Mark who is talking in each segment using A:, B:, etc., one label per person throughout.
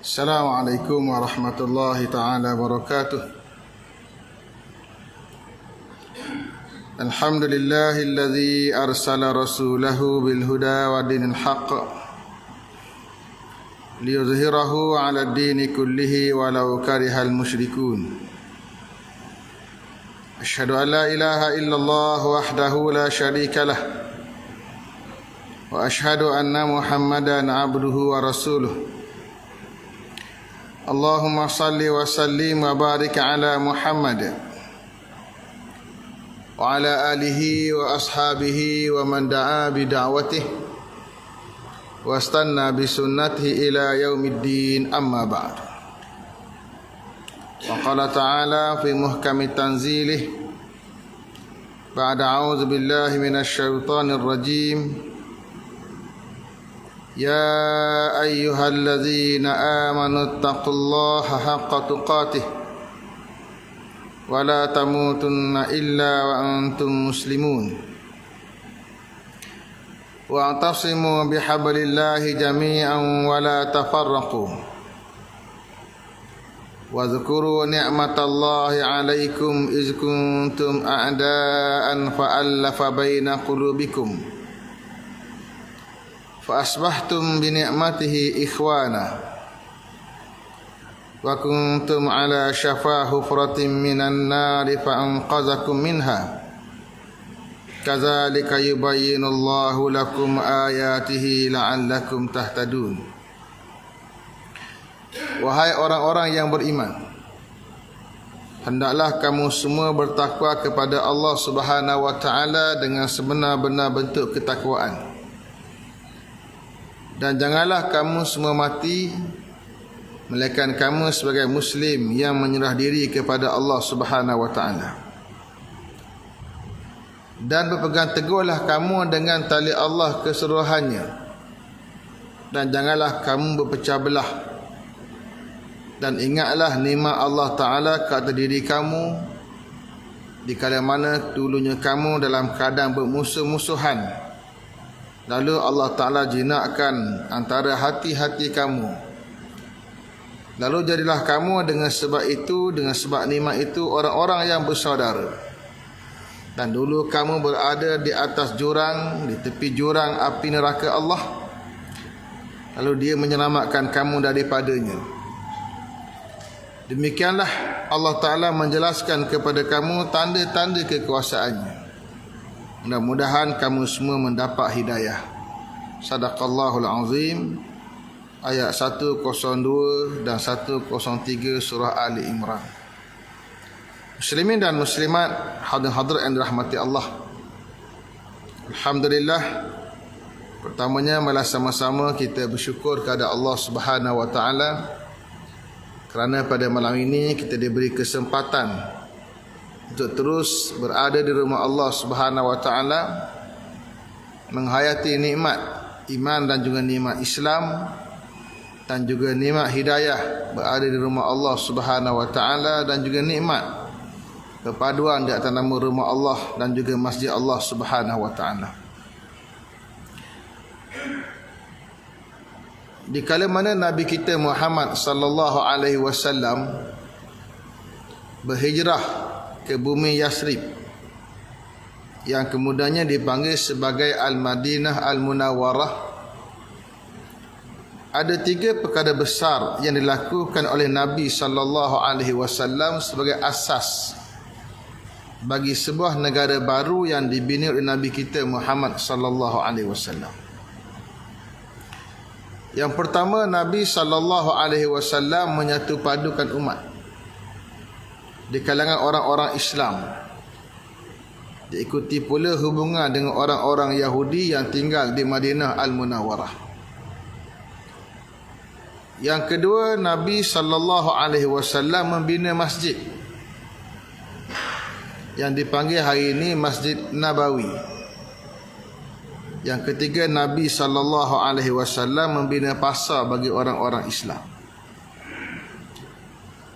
A: Assalamualaikum warahmatullahi ta'ala wabarakatuh. Alhamdulillahilladzi arsala rasulahu bilhuda wa dinil haqq liyuzhirahu ala dini kullihi walau karihal musyrikun. Asyhadu an la ilaha illallah wahdahu la syarika lah wa asyhadu anna Muhammadan abduhu wa rasuluh. Allahumma salli wa sallim wa barik ala Muhammad wa ala alihi wa ashabihi wa man da'a bi da'watihi wa istanna bi sunnatihi ila yaumiddin, amma ba'd. Wa qala ta'ala fi muhkami tanzilih ba'da a'udzu billahi minasy syaithanir rajim. Ya ayyuhalladzina amanu taqullaha haqqa tuqatih wa la tamutunna illa wa antum muslimun wa atasimu bihablillahi jami'an wa la tafarraqu wa dzkuru ni'matallahi 'alaikum iz kuntum a'daan fa'alafa baina qulubikum fa asbahtum bi ni'matihi ikhwana wa kuntum ala syafa hufratin minan nari fa anqadhakum minha kadzalika yubayyinullahu lakum ayatihi la'allakum tahtadun. Wahai orang-orang yang beriman, hendaklah kamu semua bertakwa kepada Allah Subhanahu wa taala dengan sebenar-benar bentuk ketakwaan. Dan janganlah kamu semua mati melainkan kamu sebagai muslim yang menyerah diri kepada Allah Subhanahu wa taala. Dan berpegang teguhlah kamu dengan tali Allah keseluruhannya. Dan janganlah kamu berpecah belah. Dan ingatlah nikmat Allah Taala ke atas diri kamu di kala mana dulunya kamu dalam keadaan bermusuh-musuhan. Lalu Allah Ta'ala jinakkan antara hati-hati kamu. Lalu jadilah kamu dengan sebab itu, dengan sebab nikmat itu, orang-orang yang bersaudara. Dan dulu kamu berada di atas jurang, di tepi jurang api neraka Allah. Lalu dia menyelamatkan kamu daripadanya. Demikianlah Allah Ta'ala menjelaskan kepada kamu tanda-tanda kekuasaannya. Mudah-mudahan kamu semua mendapat hidayah. Sadaqallahul azim. Ayat 102 dan 103 surah Ali Imran. Muslimin dan muslimat, hadirin yang dirahmati Allah, alhamdulillah, pertamanya malah sama-sama kita bersyukur kepada Allah Subhanahu wa taala kerana pada malam ini kita diberi kesempatan untuk terus berada di rumah Allah Subhanahu wa taala, menghayati nikmat iman dan juga nikmat Islam dan juga nikmat hidayah, berada di rumah Allah Subhanahu wa taala, dan juga nikmat perpaduan di atas nama rumah Allah dan juga masjid Allah Subhanahu wa taala. Di kala mana Nabi kita Muhammad sallallahu alaihi wasallam berhijrah ke bumi Yasrib yang kemudiannya dipanggil sebagai Al-Madinah Al-Munawwarah, ada 3 perkara besar yang dilakukan oleh Nabi sallallahu alaihi wasallam sebagai asas bagi sebuah negara baru yang dibina oleh Nabi kita Muhammad sallallahu alaihi wasallam. Yang pertama, Nabi sallallahu alaihi wasallam menyatu padukan umat di kalangan orang-orang Islam. Diikuti pula hubungan dengan orang-orang Yahudi yang tinggal di Madinah Al-Munawwarah. Yang kedua, Nabi sallallahu alaihi wasallam membina masjid yang dipanggil hari ini Masjid Nabawi. Yang ketiga, Nabi sallallahu alaihi wasallam membina pasar bagi orang-orang Islam.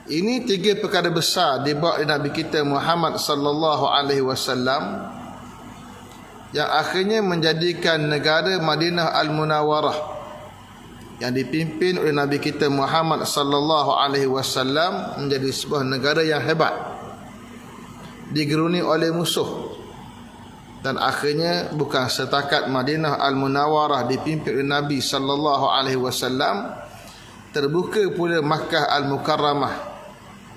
A: Ini 3 perkara besar dibuat oleh Nabi kita Muhammad sallallahu alaihi wasallam yang akhirnya menjadikan negara Madinah Al-Munawwarah yang dipimpin oleh Nabi kita Muhammad sallallahu alaihi wasallam menjadi sebuah negara yang hebat, digeruni oleh musuh. Dan akhirnya bukan setakat Madinah Al-Munawwarah dipimpin oleh Nabi sallallahu alaihi wasallam, terbuka pula Makkah Al-Mukarramah,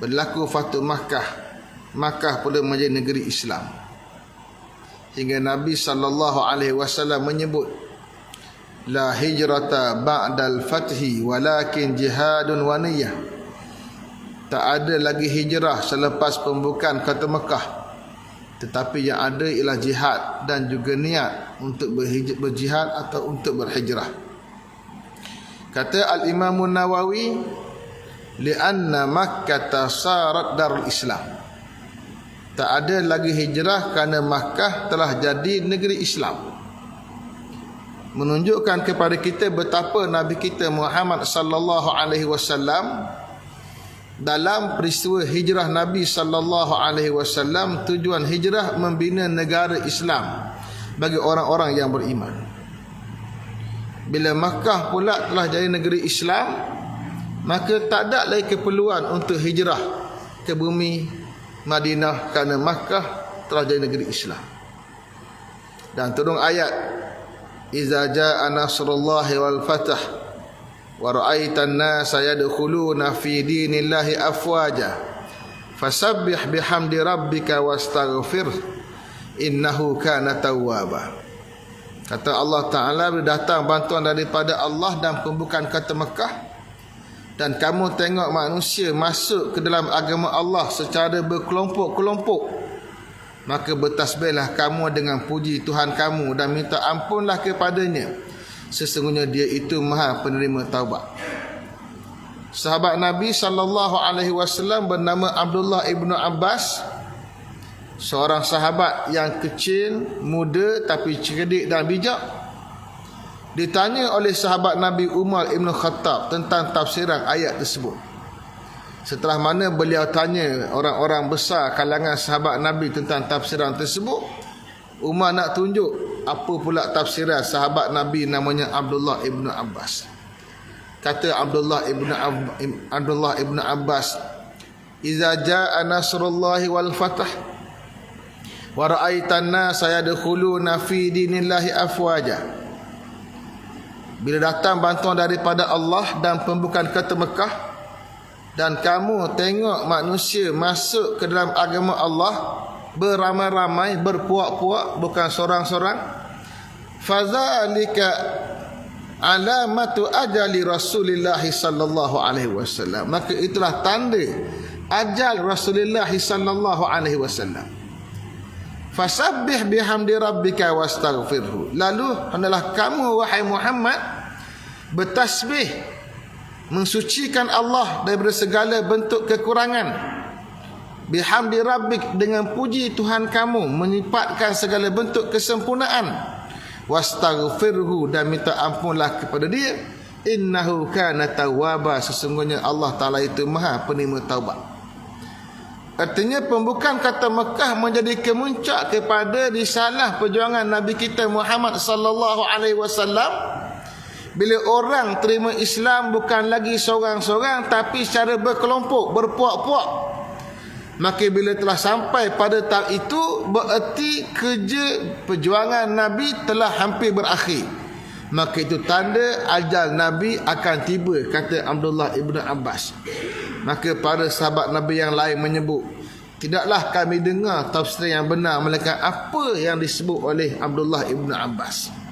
A: berlaku Fathu Makkah. Makkah pula menjadi negeri Islam. Hingga Nabi sallallahu alaihi wasallam menyebut, la hijrata ba'dal fathi walakin jihadun wa niyyah. Tak ada lagi hijrah selepas pembukaan kota Mekah, tetapi yang ada ialah jihad dan juga niat untuk berjihad atau untuk berhijrah. Kata Al-Imam Nawawi, li'anna Makkah sarat darul Islam. Tak ada lagi hijrah kerana Makkah telah jadi negeri Islam. Menunjukkan kepada kita betapa Nabi kita Muhammad sallallahu alaihi wasallam dalam peristiwa hijrah Nabi sallallahu alaihi wasallam, tujuan hijrah membina negara Islam bagi orang-orang yang beriman. Bila Makkah pula telah jadi negeri Islam, maka tak ada lagi keperluan untuk hijrah ke bumi Madinah kerana Makkah telah jadi negeri Islam. Dan turun ayat, iza jaa nasrullahi wal fath wa ra'aitan nasa yadkhuluna fi dinillahi afwaja fasabbih bihamdi rabbika wastaghfir innahu kana tawwaba. Kata Allah Ta'ala, bila datang bantuan daripada Allah dan pembukaan kota Mekah, dan kamu tengok manusia masuk ke dalam agama Allah secara berkelompok-kelompok, maka bertasbihlah kamu dengan puji Tuhan kamu dan minta ampunlah kepadanya, sesungguhnya dia itu Maha penerima taubat. Sahabat Nabi sallallahu alaihi wasallam bernama Abdullah ibnu Abbas, seorang sahabat yang kecil, muda tapi cerdik dan bijak. Ditanya oleh sahabat Nabi Umar ibn Khattab tentang tafsiran ayat tersebut. Setelah mana beliau tanya orang-orang besar kalangan sahabat Nabi tentang tafsiran tersebut, Umar nak tunjuk apa pula tafsiran sahabat Nabi namanya Abdullah ibn Abbas. Kata Abdullah ibn Abbas, iza jaa nasrullahi wal fath wa ra'aitan nasa yadkhuluna fi dinillahi afwaja. Bila datang bantuan daripada Allah dan pembukaan kota Mekah, dan kamu tengok manusia masuk ke dalam agama Allah beramai-ramai, berpuak-puak, bukan seorang-seorang, fadzalika alamatu ajali Rasulullah sallallahu alaihi wasallam, maka itulah tanda ajal Rasulullah sallallahu alaihi wasallam. Fasabbih bihamdi rabbika wastaghfirhu, lalu hendaklah kamu wahai Muhammad bertasbih, mensucikan Allah daripada segala bentuk kekurangan. Bihamdi rabbik, dengan puji Tuhan kamu, menyifatkan segala bentuk kesempurnaan. Wastaghfirhu, dan minta ampunlah kepada dia. Innahu kana tawwaba, sesungguhnya Allah Ta'ala itu Maha penerima taubat. Artinya pembukaan kota Mekah menjadi kemuncak kepada risalah perjuangan Nabi kita Muhammad sallallahu alaihi wasallam. Bila orang terima Islam bukan lagi seorang-seorang tapi secara berkelompok, berpuak-puak, maka bila telah sampai pada tahap itu, bererti kerja perjuangan Nabi telah hampir berakhir. Maka itu tanda ajal Nabi akan tiba, kata Abdullah ibn Abbas. Maka para sahabat Nabi yang lain menyebut, tidaklah kami dengar tafsir yang benar melainkan apa yang disebut oleh Abdullah ibn Abbas.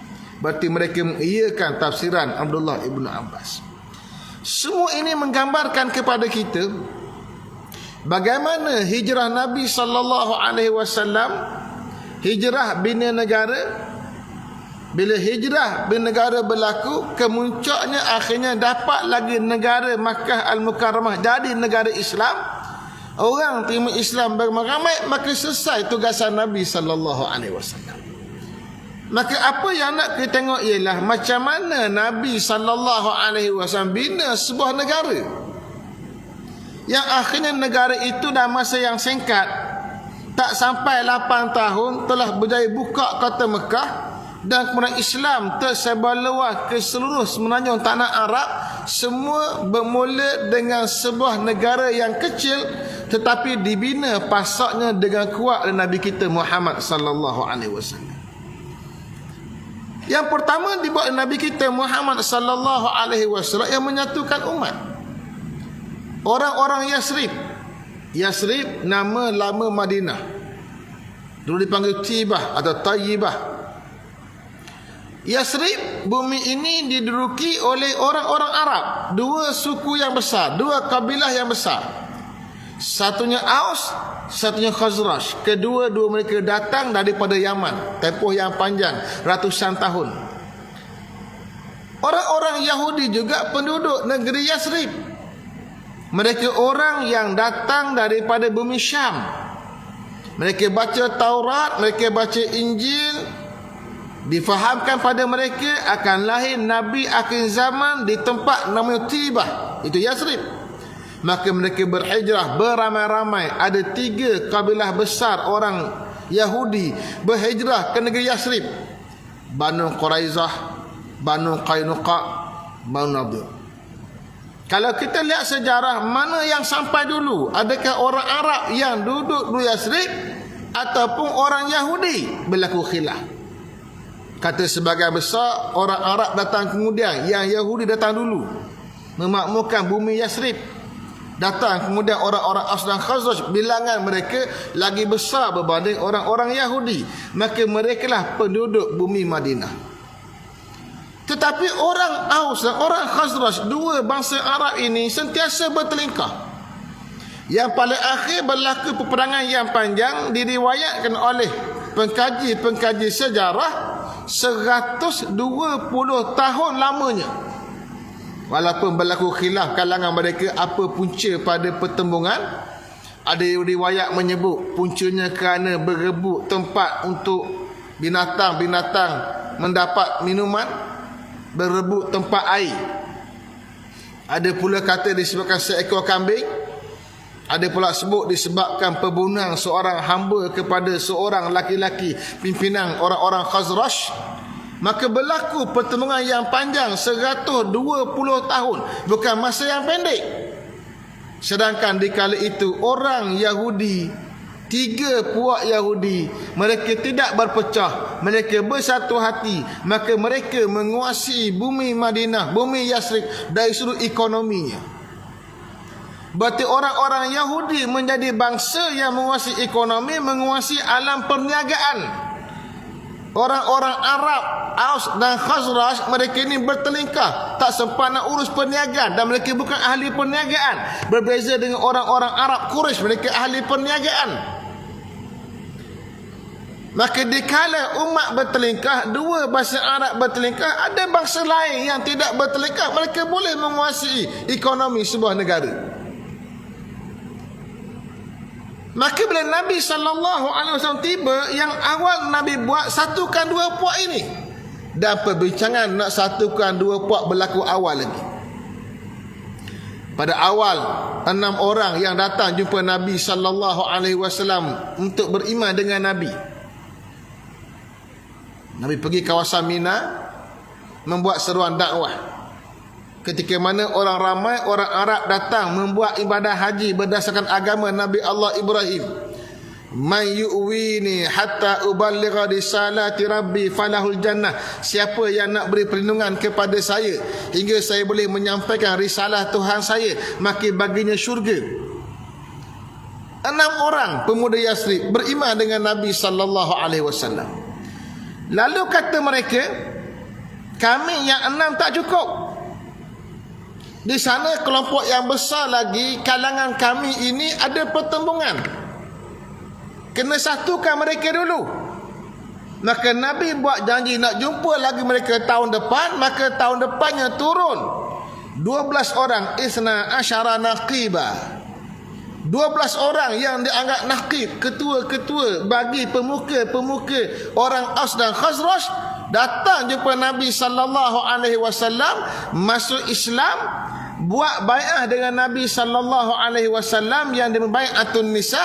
A: Berarti mereka mengiyakan tafsiran Abdullah ibn Abbas. Semua ini menggambarkan kepada kita bagaimana hijrah Nabi sallallahu alaihi wasallam, hijrah bina negara. Bila hijrah bina negara berlaku, kemuncaknya akhirnya dapat lagi negara Makkah Al-Mukarramah jadi negara Islam. Orang terima Islam beramai-ramai, maka selesai tugasan Nabi sallallahu alaihi wasallam. Maka apa yang nak kita tengok ialah macam mana Nabi sallallahu alaihi wasallam bina sebuah negara, yang akhirnya negara itu dalam masa yang singkat, tak sampai 8 tahun telah berjaya buka kota Mekah, dan kemudian Islam tersebar luas ke seluruh semenanjung tanah Arab, semua bermula dengan sebuah negara yang kecil tetapi dibina pasaknya dengan kuat oleh Nabi kita Muhammad sallallahu alaihi wasallam. Yang pertama dibuat oleh Nabi kita Muhammad sallallahu alaihi wasallam yang menyatukan umat. Orang-orang Yasrib. Yasrib nama lama Madinah. Dulu dipanggil Tibah atau Tayyibah. Yasrib, bumi ini diduduki oleh orang-orang Arab, dua suku yang besar, dua kabilah yang besar. Satunya Aus, satunya Khazraj. Kedua-dua mereka datang daripada Yaman, tempoh yang panjang, ratusan tahun. Orang-orang Yahudi juga penduduk negeri Yasrib. Mereka orang yang datang daripada bumi Syam. Mereka baca Taurat, mereka baca Injil. Difahamkan pada mereka akan lahir Nabi akhir zaman di tempat namanya Tibah, itu Yasrib. Maka mereka berhijrah beramai-ramai. Ada 3 kabilah besar orang Yahudi berhijrah ke negeri Yasrib: Banu Quraizah, Banu Qainuqa, Banu Nadir. Kalau kita lihat sejarah, mana yang sampai dulu? Adakah orang Arab yang duduk di Yasrib ataupun orang Yahudi? Berlaku khilaf. Kata sebagian besar, orang Arab datang kemudian, yang Yahudi datang dulu memakmurkan bumi Yasrib. Datang kemudian orang-orang Aus dan Khazraj, bilangan mereka lagi besar berbanding orang-orang Yahudi. Maka merekalah penduduk bumi Madinah. Tetapi orang Aus dan orang Khazraj, dua bangsa Arab ini sentiasa bertelingkah. Yang paling akhir berlaku peperangan yang panjang, diriwayatkan oleh pengkaji-pengkaji sejarah 120 tahun lamanya. Walaupun berlaku khilaf kalangan mereka apa punca pada pertembungan. Ada riwayat menyebut puncanya kerana berebut tempat untuk binatang-binatang mendapat minuman, berebut tempat air. Ada pula kata disebabkan seekor kambing. Ada pula sebut disebabkan pembunuhan seorang hamba kepada seorang laki-laki pimpinan orang-orang Khazraj. Maka berlaku pertembungan yang panjang 120 tahun, bukan masa yang pendek. Sedangkan di kala itu orang Yahudi, 3 puak Yahudi, mereka tidak berpecah, mereka bersatu hati. Maka mereka menguasai bumi Madinah, bumi Yasrib dari sudut ekonominya. Berarti orang-orang Yahudi menjadi bangsa yang menguasai ekonomi, menguasai alam perniagaan. Orang-orang Arab, Aus dan Khazraj, mereka ini bertelingkah, tak sempat nak urus perniagaan, dan mereka bukan ahli perniagaan. Berbeza dengan orang-orang Arab Quraisy, mereka ahli perniagaan. Maka dikala umat bertelingkah, dua bangsa Arab bertelingkah, ada bangsa lain yang tidak bertelingkah, mereka boleh menguasai ekonomi sebuah negara. Maka bila Nabi SAW tiba, yang awal Nabi buat, satukan 2 puak ini. Dan perbincangan nak satukan 2 puak berlaku awal lagi. Pada awal 6 orang yang datang jumpa Nabi SAW untuk beriman dengan Nabi. Nabi pergi kawasan Mina, membuat seruan dakwah. Ketika mana orang ramai, orang Arab datang membuat ibadah haji berdasarkan agama Nabi Allah Ibrahim. Man yu'wini hatta uballigha risalati rabbi falahul jannah. Siapa yang nak beri perlindungan kepada saya hingga saya boleh menyampaikan risalah Tuhan saya, maka baginya syurga. 6 orang pemuda Yasrib beriman dengan Nabi SAW. Lalu kata mereka, kami yang 6 tak cukup. Di sana kelompok yang besar lagi, kalangan kami ini ada pertembungan. Kena satukan mereka dulu. Maka Nabi buat janji nak jumpa lagi mereka tahun depan. Maka tahun depannya turun 12 orang, isna asyara naqibah. 12 orang yang dianggap naqib, ketua-ketua bagi pemuka-pemuka orang Aus dan Khazraj, datang jumpa Nabi SAW, masuk Islam, buat bai'ah dengan Nabi SAW yang dibai'atun nisa.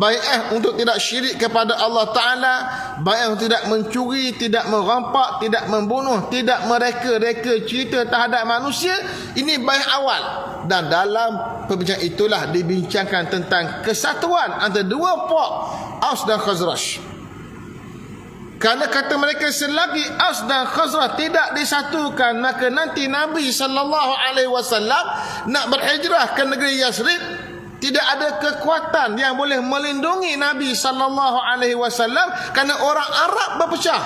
A: bai'ah untuk tidak syirik kepada Allah Ta'ala, bai'ah untuk tidak mencuri, tidak merampak, tidak membunuh, tidak mereka-reka cerita terhadap manusia. Ini bai'ah awal. Dan dalam perbincangan itulah dibincangkan tentang kesatuan antara dua puak Aus dan Khazraj. Kerana kata mereka, selagi Aus dan Khazraj tidak disatukan, maka nanti Nabi SAW nak berhijrah ke negeri Yasrib, tidak ada kekuatan yang boleh melindungi Nabi SAW, kerana orang Arab berpecah.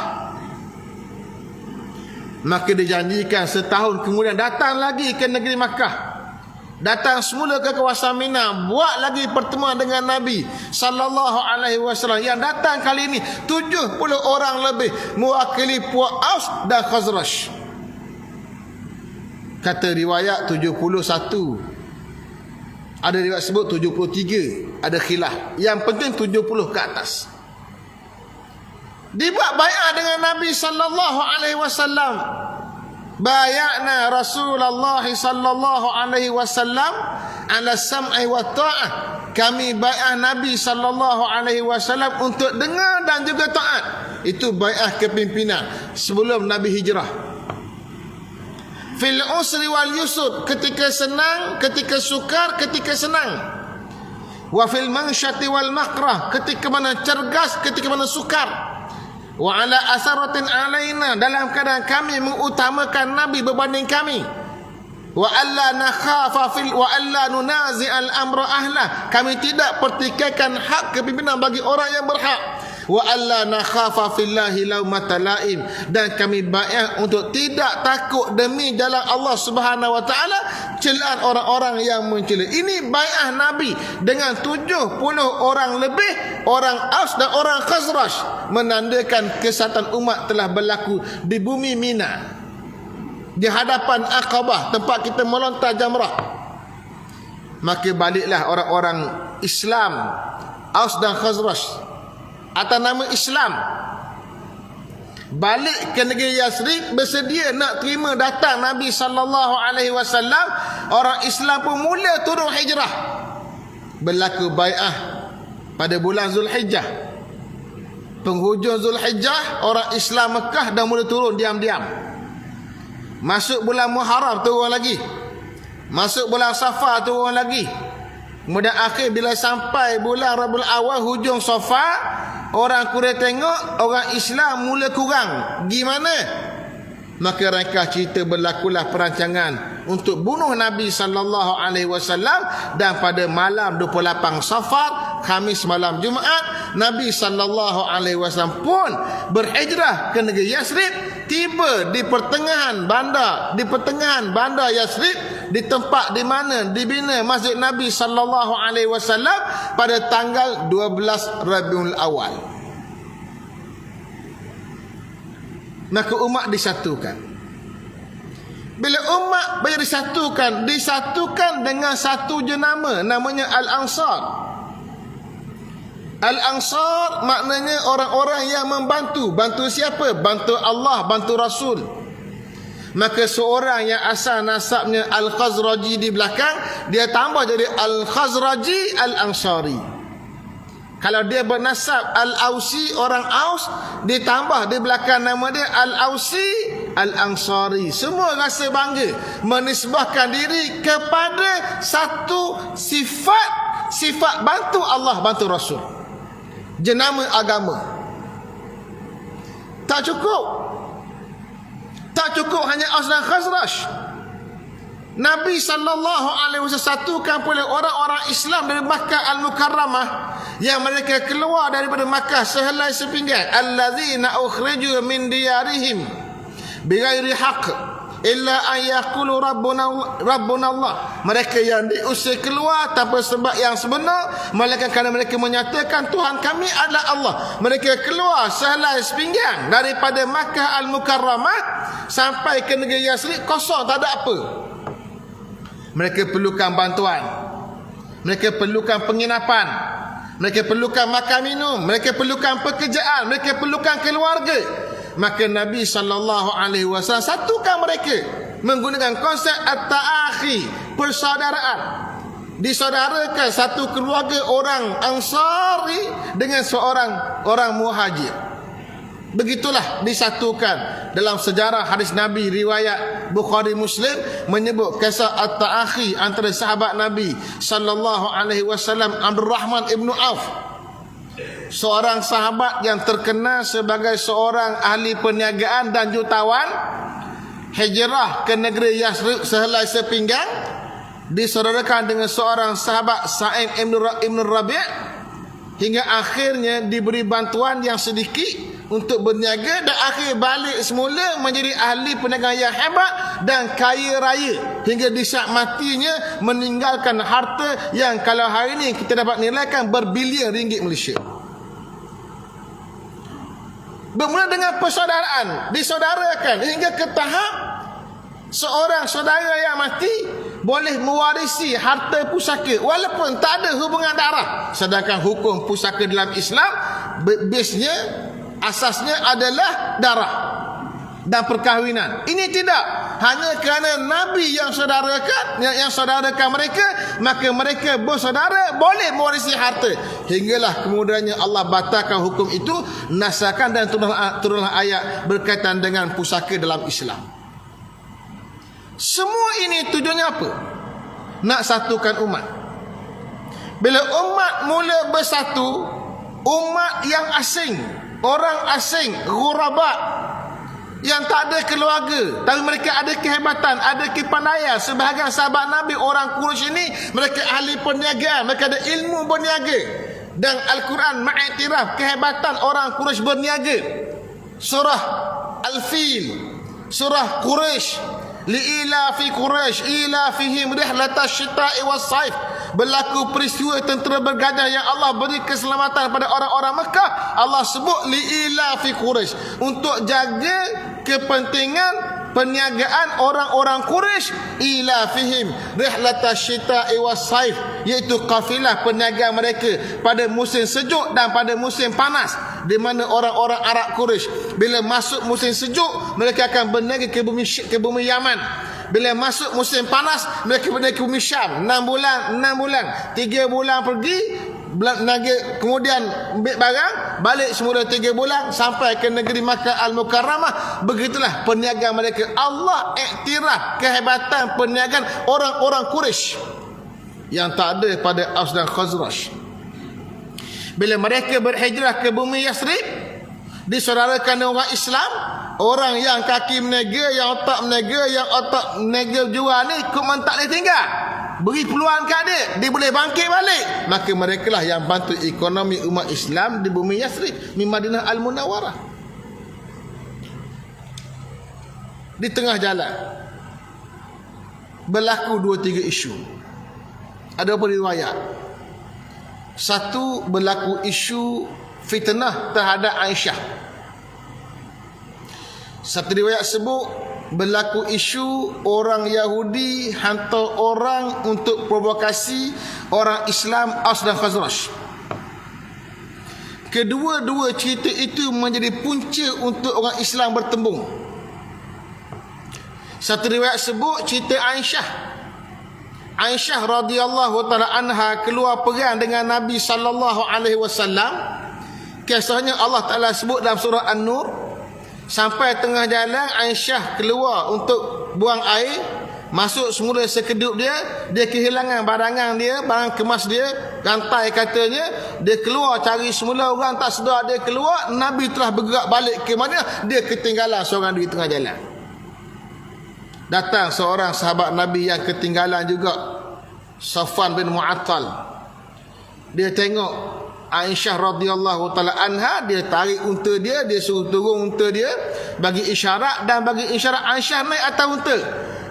A: Maka dijanjikan setahun kemudian datang lagi ke negeri Makkah, datang semula ke kawasan Mina, buat lagi pertemuan dengan Nabi SAW. Yang datang kali ini 70 orang lebih, mewakili puak Aus dan Khazraj. Kata riwayat 71, ada riwayat sebut 73, ada khilaf. Yang penting 70 ke atas. Dibuat bai'ah dengan Nabi SAW. Bayakna Rasulullah sallallahu alaihi wasallam ala sam'i wa ta'ah. Kami bai'ah Nabi sallallahu alaihi wasallam untuk dengar dan juga taat. Itu bai'ah kepimpinan sebelum Nabi hijrah. Fil usri wal yusr, ketika senang, ketika sukar, ketika senang. Wa fil mansyati wal makrah, ketika mana cergas, ketika mana sukar. Wa ala asaratin alaina, dalam keadaan kami mengutamakan Nabi berbanding kami. Wa alla nakhafa fil wa alla nunazi al amra ahla, kami tidak pertikaikan hak kepimpinan bagi orang yang berhak. Wa alla nakhafa fillahi laumata laim, dan kami bai'ah untuk tidak takut demi jalan Allah Subhanahu wa taala celaan orang-orang yang mencela. Ini bai'ah Nabi dengan 70 orang lebih, orang Aus dan orang Khazraj, menandakan kesatuan umat telah berlaku di bumi Mina, di hadapan Aqabah, tempat kita melontar jamrah. Maka baliklah orang-orang Islam Aus dan Khazraj atas nama Islam, balik ke negeri Yasrib, bersedia nak terima datang Nabi SAW. Orang Islam pun mula turun hijrah. Berlaku bai'ah pada bulan Zulhijjah. Penghujung Zulhijjah, orang Islam Mekah dah mula turun diam-diam. Masuk bulan Muharram turun lagi, masuk bulan Safar turun lagi. Kemudian akhir bila sampai bulan Rabiul Awal, hujung Safar, orang Quraisy tengok orang Islam mula kurang. Gimana? Maka rangka cerita berlakulah perancangan untuk bunuh Nabi SAW. Dan pada malam 28 Safar, Khamis malam Jumaat, Nabi SAW pun berhijrah ke negeri Yasrib. Tiba di pertengahan bandar Yasrib, di tempat di mana dibina Masjid Nabi SAW pada tanggal 12 Rabiul Awal. Maka umat disatukan. Bila umat disatukan dengan satu jenama, namanya Al-Ansar. Al-Ansar maknanya orang-orang yang membantu. Bantu siapa? Bantu Allah, bantu Rasul. Maka seorang yang asal nasabnya Al-Khazraji di belakang, dia tambah jadi Al-Khazraji Al-Ansari. Kalau dia bernasab Al-Ausi, orang Aus, ditambah di belakang nama dia Al-Ausi Al-Ansari. Semua rasa bangga menisbahkan diri kepada satu sifat bantu Allah, bantu Rasul, jenama agama. Tak cukup hanya Aus dan Khazraj. Nabi SAW satukan pula orang-orang Islam dari Makkah Al-Mukarramah, yang mereka keluar daripada Makkah sehelai sepinggan. Allazina ukhriju min diyarihim bighairi haqq illa an yaqulu rabbuna Allah. Mereka yang diusir keluar tanpa sebab yang sebenar, melainkan kerana mereka menyatakan Tuhan kami adalah Allah. Mereka keluar sehelai sepinggan daripada Makkah Al-Mukarramah sampai ke negeri Yasrib, kosong, tak ada apa. Mereka perlukan bantuan, mereka perlukan penginapan, mereka perlukan makan minum, mereka perlukan pekerjaan, mereka perlukan keluarga. Maka Nabi SAW satukan mereka menggunakan konsep at-ta'akhi, persaudaraan. disaudarakan satu keluarga orang Ansari dengan seorang orang Muhajir. Begitulah disatukan dalam sejarah hadis Nabi riwayat Bukhari Muslim menyebut kisah at-ta'akhi antara sahabat Nabi sallallahu alaihi wasallam Abdul Rahman ibnu Auf, seorang sahabat yang terkenal sebagai seorang ahli perniagaan dan jutawan, hijrah ke negeri Yasrib sehelai sepinggang, disaudarakan dengan seorang sahabat Sa'id ibn Rabi' hingga akhirnya diberi bantuan yang sedikit untuk berniaga dan akhir balik semula menjadi ahli perniagaan yang hebat dan kaya raya hingga di saat matinya meninggalkan harta yang kalau hari ini kita dapat nilaikan berbilion ringgit Malaysia. Bermula dengan persaudaraan, disaudarakan hingga ke tahap seorang saudara yang mati boleh mewarisi harta pusaka walaupun tak ada hubungan darah. Sedangkan hukum pusaka dalam Islam base-nya, asasnya adalah darah dan perkahwinan. Ini tidak, hanya kerana Nabi yang saudarakan mereka, maka mereka bersaudara boleh mewarisi harta. Hinggalah kemudiannya Allah batalkan hukum itu, nasahkan dan turunlah ayat berkaitan dengan pusaka dalam Islam. Semua ini tujuannya apa? Nak satukan umat. Bila umat mula bersatu, umat yang asing, orang asing, ghuraba, yang tak ada keluarga, tapi mereka ada kehebatan, ada kepandaian. Sebahagian sahabat Nabi orang Quraisy ini, mereka ahli perniagaan, mereka ada ilmu berniaga, dan Al-Quran mengiktiraf kehebatan orang Quraisy berniaga. Surah Al-Fil, surah Quraisy, li'ilafi Quraisy ilafihim rihlatash syita'i was-saif. Berlaku peristiwa tentera bergajah yang Allah beri keselamatan pada orang-orang Mekah. Allah sebut li'ilafi Quraisy, untuk jaga kepentingan perniagaan orang-orang Quraisy, ilafihim rihlatash syita'i was-saif, iaitu kafilah perniagaan mereka pada musim sejuk dan pada musim panas, di mana orang-orang Arab Quraisy bila masuk musim sejuk mereka akan berniaga ke bumi Yaman. Bila masuk musim panas mereka berniaga ke bumi Syam. 6 bulan 3 bulan pergi naga, kemudian ambil barang balik semula 3 bulan sampai ke negeri Makkah Al-Mukarramah. Begitulah perniagaan mereka. Allah iktiraf kehebatan perniagaan orang-orang Quraisy yang tak ada pada Aus dan Khazraj. Bila mereka berhijrah ke bumi Yasrib, disaudarakan orang Islam, orang yang kaki meniaga, yang otak meniaga, yang otak meniaga jual ni kuman tak boleh tinggal. Beri peluang kat dia boleh bangkit balik. Maka mereka lah yang bantu ekonomi umat Islam di bumi Yasrib, di Madinah Al-Munawwarah. Di tengah jalan berlaku 2-3 isu. Ada apa riwayat? Satu, berlaku isu fitnah terhadap Aisyah. Satu riwayat sebut berlaku isu orang Yahudi hantar orang untuk provokasi orang Islam Aus dan Khazraj. Kedua-dua cerita itu menjadi punca untuk orang Islam bertembung. Satu riwayat sebut cerita Aisyah radhiyallahu taala anha keluar perang dengan Nabi sallallahu alaihi wasallam. Kisahnya Allah Taala sebut dalam surah An-Nur. Sampai tengah jalan Aisyah keluar untuk buang air, masuk semula sekedup dia kehilangan barangan dia, barang kemas dia, rantai katanya. Dia keluar cari semula, orang tak sedar dia keluar. Nabi telah bergerak balik ke Madinah, dia ketinggalan seorang di tengah jalan. Datang seorang sahabat Nabi yang ketinggalan juga, Safwan bin Mu'attal. Dia tengok Aisyah radhiyallahu taala anha, dia tarik unta dia suruh turun unta dia, bagi isyarat, dan bagi isyarat Aisyah naik atas unta.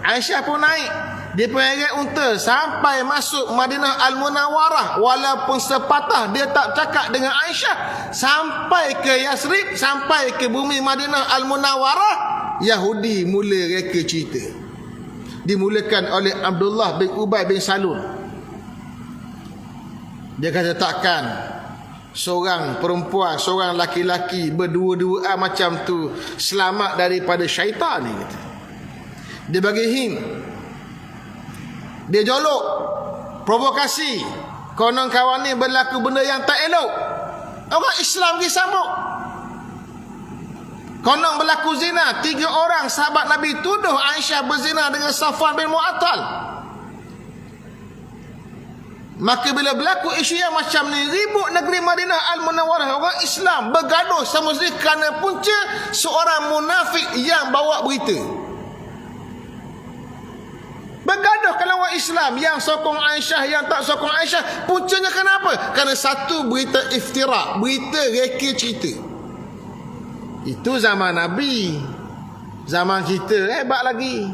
A: Aisyah pun naik, dia pereret unta sampai masuk Madinah Al-Munawwarah. Walaupun sepatah dia tak cakap dengan Aisyah, sampai ke Yasrib, sampai ke bumi Madinah Al-Munawwarah, Yahudi mula reka cerita. Dimulakan oleh Abdullah bin Ubay bin Salul. Dia kata takkan seorang perempuan, seorang laki-laki berdua-duaan macam tu selamat daripada syaitan ni. Dia bagi hint, dia jolok, provokasi. Konon kawan ni berlaku benda yang tak elok. Orang Islam pergi sambut. Konon berlaku zina. 3 orang sahabat Nabi tuduh Aisyah berzina dengan Safwan bin Mu'attal. Maka bila berlaku isu yang macam ni, ribut negeri Madinah Al-Munawwarah, orang Islam bergaduh sama sekali kerana punca seorang munafik yang bawa berita. Bergaduh kalau orang Islam yang sokong Aisyah, yang tak sokong Aisyah. Puncanya kenapa? Kerana satu berita iftira, berita reka cerita. Itu zaman Nabi. Zaman kita hebat lagi.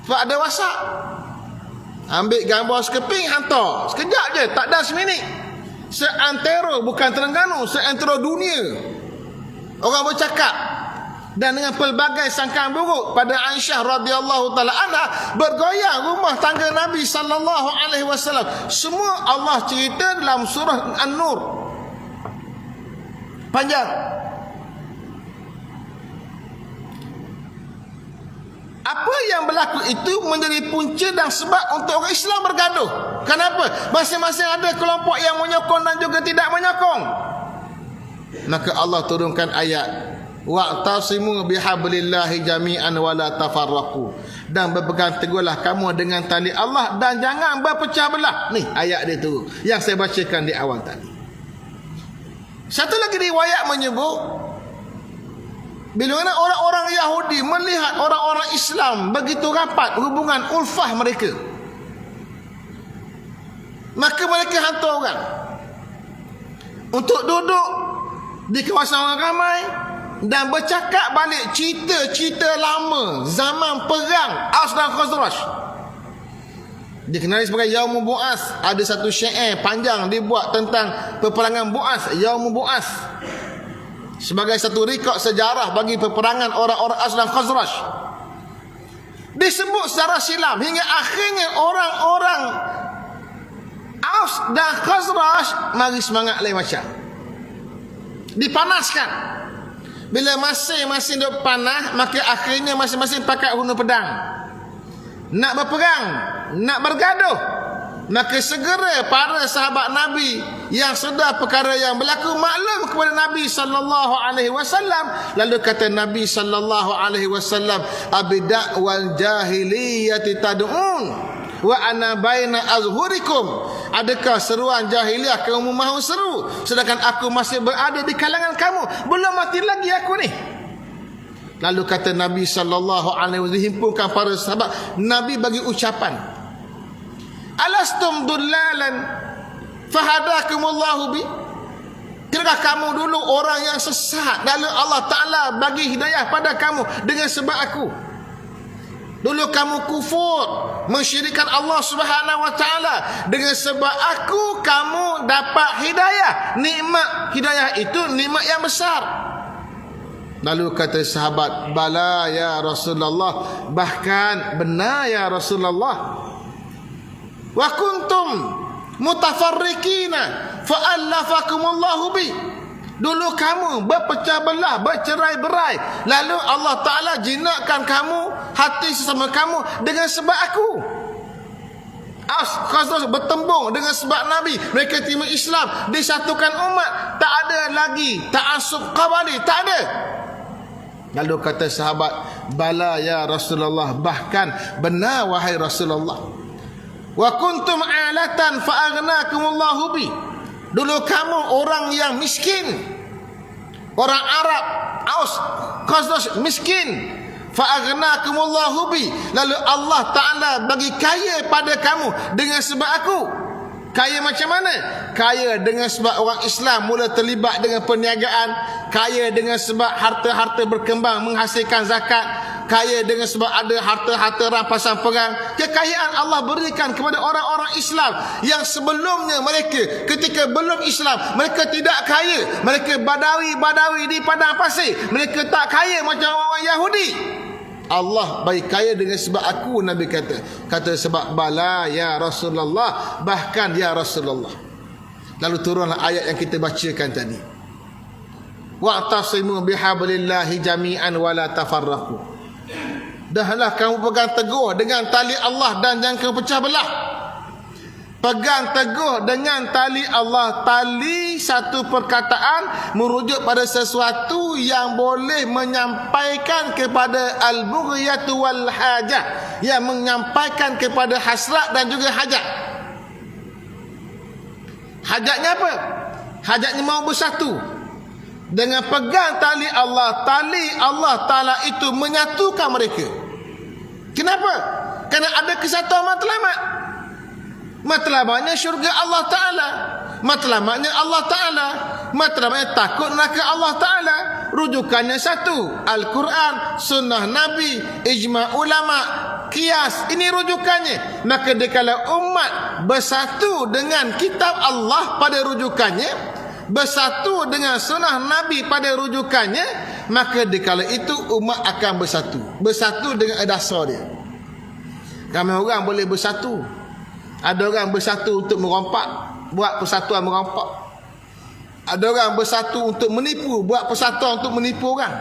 A: Sebab ada WhatsApp. Ambil gambar sekeping, hantar. Sekejap je, tak ada seminit. Seantero, bukan Terengganu, seantero dunia. Orang bercakap. Dan dengan pelbagai sangkaan buruk pada Aisyah radhiyallahu taala anha, bergoyang rumah tangga Nabi sallallahu alaihi wasallam. Semua Allah cerita dalam surah An-Nur. Panjang. Apa yang berlaku itu menjadi punca dan sebab untuk orang Islam bergaduh. Kenapa? Masing-masing ada kelompok yang menyokong dan juga tidak menyokong. Maka Allah turunkan ayat, wa'tasimu bihablillahi jami'an wa la tafarraqu, dan berpegang teguhlah kamu dengan tali Allah dan jangan berpecah belah. Ni ayat dia tu yang saya bacakan di awal tadi. Satu lagi riwayat menyebut, bila mana orang-orang Yahudi melihat orang-orang Islam begitu rapat hubungan ulfah mereka, maka mereka hantar orang untuk duduk di kawasan orang ramai dan bercakap balik cerita-cerita lama zaman perang Aus dan Khazraj. Dikenali sebagai Yaumul Bu'as. Ada satu syair panjang dibuat tentang peperangan Bu'as, Yaumul Bu'as, sebagai satu rekod sejarah bagi peperangan orang-orang Aus dan Khazraj. Disebut secara silam hingga akhirnya orang-orang Aus dan Khazraj mari semangat lain macam, dipanaskan. Bila masing-masing duk panah, maka akhirnya masing-masing pakai guna pedang. Nak berperang, nak bergaduh. Maka segera para sahabat Nabi yang sedar perkara yang berlaku maklum kepada Nabi sallallahu alaihi wasallam. Lalu kata Nabi sallallahu alaihi wasallam, abida wal jahiliyati tad'un wa ana baina azhurikum. Adakah seruan jahiliah kamu mahu seru sedangkan aku masih berada di kalangan kamu? Belum mati lagi aku ni. Lalu kata Nabi sallallahu alaihi wasallam, dihimpunkan para sahabat, Nabi bagi ucapan, alastum dullalan fahadakumullahu bi. Tidakkah kamu dulu orang yang sesat, lalu Allah Ta'ala bagi hidayah pada kamu dengan sebab aku? Dulu kamu kufur, mensyirikkan Allah Subhanahu wa Ta'ala, dengan sebab aku kamu dapat hidayah. Nikmat hidayah itu nikmat yang besar. Lalu kata sahabat, bala ya Rasulullah, bahkan benar ya Rasulullah. Wa kuntum mutafarriqina fa'allafakumullahu bi. Dulu kamu berpecah belah, bercerai-berai, lalu Allah Ta'ala jinakkan kamu, hati sesama kamu dengan sebab aku. Aus Khazraj bertembung dengan sebab Nabi. Mereka terima Islam, disatukan umat. Tak ada lagi ta'assub qabali, tak ada. Lalu kata sahabat, bala ya Rasulullah, bahkan benar wahai Rasulullah. Wa kuntum alatan fa'aghnakumullahu bi. Dulu kamu orang yang miskin, orang Arab Aus Khazraj miskin, fa'aghnakumullahu bi, lalu Allah Ta'ala bagi kaya pada kamu dengan sebab aku. Kaya macam mana? Kaya dengan sebab orang Islam mula terlibat dengan perniagaan, kaya dengan sebab harta-harta berkembang menghasilkan zakat, kaya dengan sebab ada harta-harta rampasan perang. Kekayaan Allah berikan kepada orang-orang Islam yang sebelumnya mereka ketika belum Islam, mereka tidak kaya. Mereka badawi-badawi di padang pasir. Mereka tak kaya macam orang Yahudi. Allah bagi kaya dengan sebab aku, Nabi kata sebab bala ya Rasulullah, bahkan ya Rasulullah. Lalu turunlah ayat yang kita bacakan tadi, wa'tasimu bihablillahi jami'an wa la tafarraqu. Dahlah kamu pegang teguh dengan tali Allah dan jangan kamu pecah belah. pegang teguh dengan tali Allah. Tali satu perkataan merujuk pada sesuatu yang boleh menyampaikan kepada al-bughyatu wal hajah, yang menyampaikan kepada hasrat dan juga hajat. Hajatnya apa? Hajatnya mau bersatu. Dengan pegang tali Allah Ta'ala itu menyatukan mereka. Kenapa? Kerana ada kesatuan matlamat. Matlamatnya syurga Allah Ta'ala, matlamatnya Allah Ta'ala, matlamatnya takut neraka Allah Ta'ala. Rujukannya satu, Al-Quran, Sunnah Nabi, Ijma' ulama, Qiyas. Ini rujukannya. Maka dikala umat bersatu dengan kitab Allah pada rujukannya, bersatu dengan Sunnah Nabi pada rujukannya, maka dikala itu umat akan bersatu. Bersatu dengan dasar dia. Ramai orang boleh bersatu. Ada orang bersatu untuk merompak, buat persatuan merompak. Ada orang bersatu untuk menipu, buat persatuan untuk menipu orang.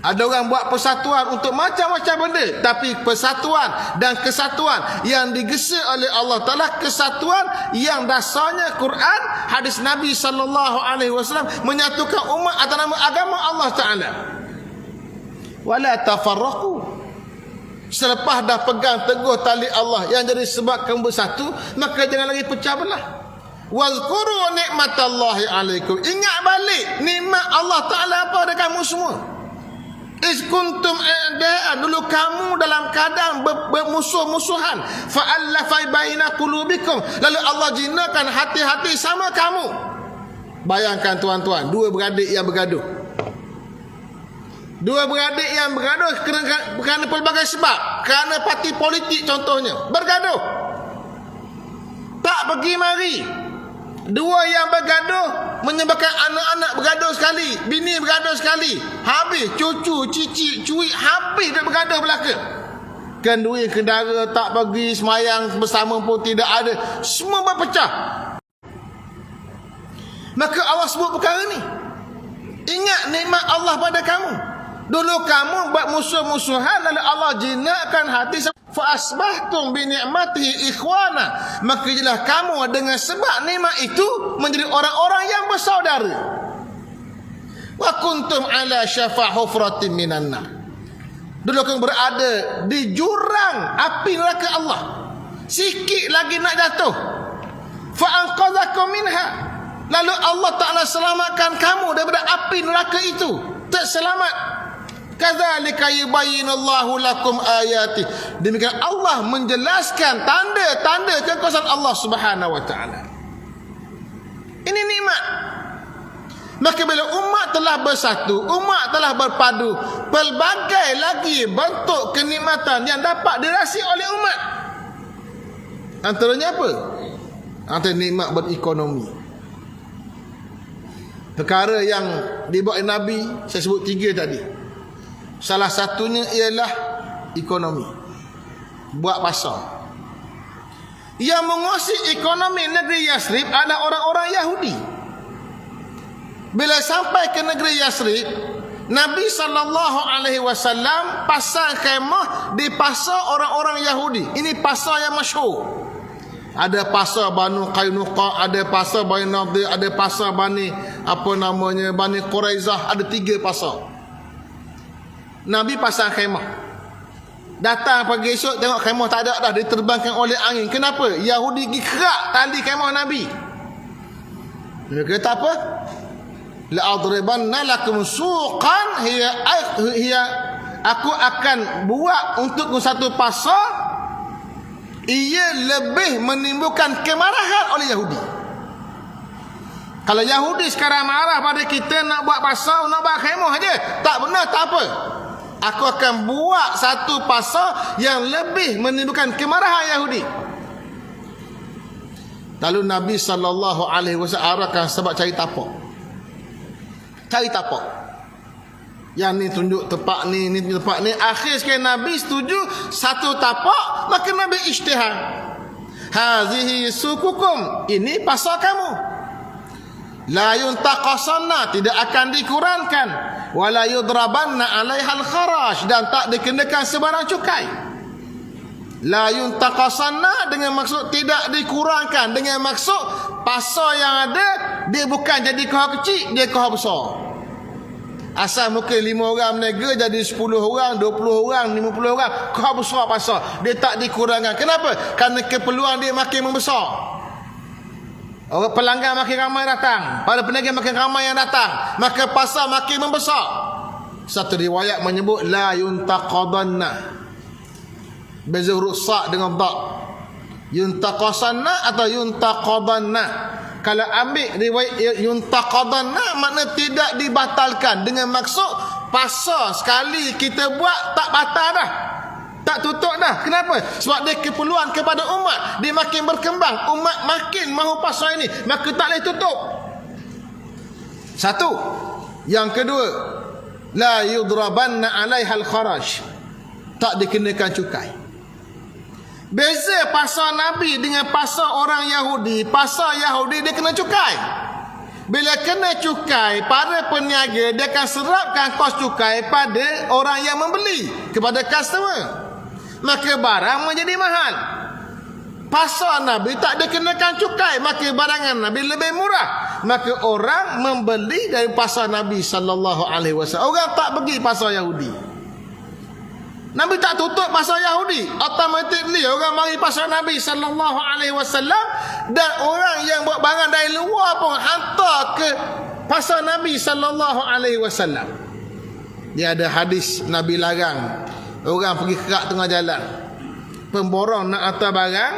A: Ada orang buat persatuan untuk macam-macam benda. Tapi persatuan dan kesatuan yang digesa oleh Allah Ta'ala, kesatuan yang dasarnya Quran, hadis Nabi SAW menyatukan umat atas nama agama Allah Ta'ala. Wala tafarraqu. Selepas dah pegang teguh tali Allah yang jadi sebab kamu bersatu, maka jangan lagi pecah belah. Wazkuru nikmatallahi alaikum. Ingat balik nikmat Allah Ta'ala pada kamu semua. Is kuntum a'da'an, dulu kamu dalam keadaan bermusuh-musuhan, fa'allafa baina qulubikum, lalu Allah jinakan hati-hati sama kamu. Bayangkan tuan-tuan, dua beradik yang bergaduh. Dua beradik yang bergaduh kerana pelbagai sebab, kerana parti politik contohnya, bergaduh, tak pergi mari. Dua yang bergaduh menyebabkan anak-anak bergaduh sekali, bini bergaduh sekali, habis cucu, cicit, cuik, habis dia bergaduh belaka. Kenduri kendara tak pergi semayang bersama pun tidak ada, semua berpecah. Maka Allah sebut perkara ni. Ingat nikmat Allah pada kamu. Dulu kamu buat musuh-musuhan, lalu Allah jinakkan hati, fa asbahtum bi ni'matihi ikhwana, maka jelah kamu dengan sebab nikmat itu menjadi orang-orang yang bersaudara. Wa kuntum ala syafa hufratin minan nar. Dulu kamu berada di jurang api neraka Allah, sikit lagi nak jatuh. Fa anqadhakum minha, lalu Allah Ta'ala selamatkan kamu daripada api neraka itu, tak selamat. Kadzalika yubayyinullahu lakum ayati. Demikian Allah menjelaskan tanda-tanda kekuasaan Allah Subhanahu wa taala. Ini nikmat. Maka bila umat telah bersatu, umat telah berpadu, pelbagai lagi bentuk kenikmatan yang dapat dirasai oleh umat. Antaranya apa? Antara nikmat berekonomi. Perkara yang dibuat oleh Nabi, saya sebut 3 tadi. Salah satunya ialah ekonomi. Buat pasar. Yang menguasai ekonomi negeri Yasrib adalah orang-orang Yahudi. Bila sampai ke negeri Yasrib, Nabi SAW pasang khemah di pasar orang-orang Yahudi. Ini pasar yang masyhur. Ada pasar Banu Qainuqa, ada pasar Bani Nadir, ada pasar Bani Bani Quraizah, ada 3 pasar. Nabi pasang khemah. Datang pagi esok tengok khemah tak ada dah, diterbangkan oleh angin. Kenapa? Yahudi pergi kerak tali khemah Nabi. Dia kata apa? La adribanna lakum suqan hiya aku akan buat untuk satu pasar, ia lebih menimbulkan kemarahan oleh Yahudi. Kalau Yahudi sekarang marah pada kita nak buat pasar, nak buat khemah aja, tak benar, tak apa. Aku akan buat satu pasar yang lebih menimbulkan kemarahan Yahudi. Lalu Nabi SAW arahkan sebab cari tapak. Cari tapak. Yang ni tunjuk tepat ni, ni tepat ni. Akhir sekali Nabi setuju satu tapak, maka Nabi ijtihad. Hazihi sukukum, ini pasar kamu. La yuntaqasanna, tidak akan dikurangkan. Wala yudrabanna alaihal kharaj, dan tak dikenakan sebarang cukai. La yuntaqasanna dengan maksud tidak dikurangkan, dengan maksud pasal yang ada dia bukan jadi kohor kecil, dia kohor besar. Asal mungkin 5 orang berniaga jadi 10 orang, 20 orang, 50 orang, kohor besar pasal. Dia tak dikurangkan. Kenapa? Kerana keperluan dia makin membesar. Orang pelanggan makin ramai datang, para peniaga makin ramai yang datang, maka pasar makin membesar. Satu riwayat menyebut la yuntaqadanna. Beza huruf sa dengan dha. Yuntaqasanna atau yuntaqadanna. Kalau ambil riwayat yuntaqadanna makna tidak dibatalkan, dengan maksud pasar sekali kita buat tak batal dah, tak tutup dah. Kenapa? Sebab dia keperluan kepada umat, dia makin berkembang, umat makin mahu pasar ini, maka tak boleh tutup. Satu. Yang kedua, la yudrabanna 'alaiha al-kharaj. Tak dikenakan cukai. Beza pasar Nabi dengan pasar orang Yahudi. Pasar Yahudi dia kena cukai. Bila kena cukai, para peniaga dia akan serapkan kos cukai pada orang yang membeli, kepada customer. Maka barang menjadi mahal. Pasar Nabi tak dikenakan cukai, maka barangan Nabi lebih murah. Maka orang membeli dari pasar Nabi sallallahu alaihi wasallam. Orang tak pergi pasar Yahudi. Nabi tak tutup pasar Yahudi. Automatically orang mari pasar Nabi sallallahu alaihi wasallam, dan orang yang buat barang dari luar pun hantar ke pasar Nabi sallallahu alaihi wasallam. Dia ada hadis Nabi larang orang pergi kerak tengah jalan. Pemborong nak hantar barang,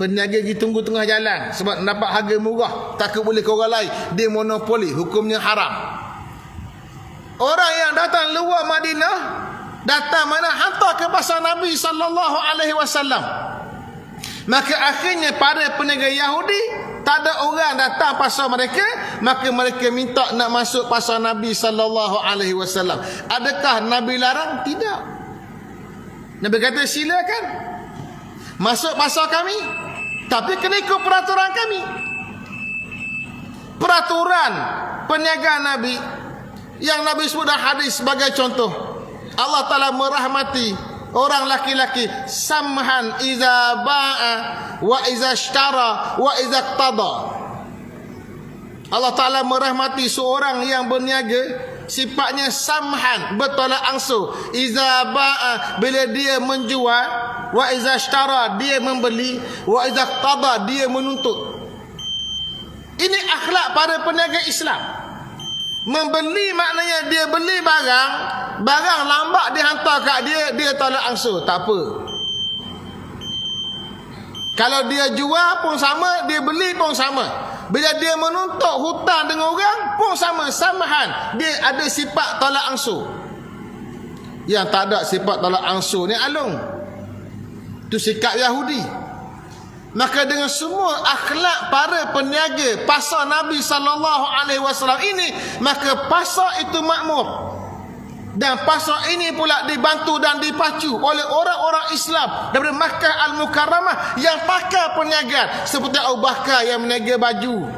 A: peniaga pergi tunggu tengah jalan sebab dapat harga murah, takut boleh ke orang lain. Dia monopoli, hukumnya haram. Orang yang datang luar Madinah, datang mana hantar ke pasar Nabi sallallahu alaihi wasallam. Maka akhirnya para peniaga Yahudi tak ada orang datang pasar mereka, maka mereka minta nak masuk pasar Nabi sallallahu alaihi wasallam. Adakah Nabi larang? Tidak. Nabi kata silakan masuk pasar kami, tapi kena ikut peraturan kami. Peraturan perniagaan Nabi yang Nabi sebut dalam hadis sebagai contoh, Allah Ta'ala merahmati orang laki-laki samhan iza ba'a wa iza ishtara wa iza iqtada. Allah Ta'ala merahmati seorang yang berniaga, sifatnya samhan, bertolak ansur. Iza ba'a, bila dia menjual, wa iza ishtara, dia membeli, wa iza iqtada, dia menuntut. Ini akhlak para peniaga Islam. Membeli maknanya dia beli barang, barang lambat dia hantar kat dia, dia tolak ansur, tak apa. Kalau dia jual pun sama, dia beli pun sama. Bila dia menuntut hutang dengan orang pun sama, samahan. Dia ada sifat tolak ansur. Yang tak ada sifat tolak ansur ni alung. Itu sikap Yahudi. Maka dengan semua akhlak para peniaga pasar Nabi sallallahu alaihi wasallam ini, maka pasar itu makmur. Dan pasar ini pula dibantu dan dipacu oleh orang-orang Islam daripada Makkah Al-Mukarramah yang pakar perniagaan, seperti Abu Bakar yang meniaga baju,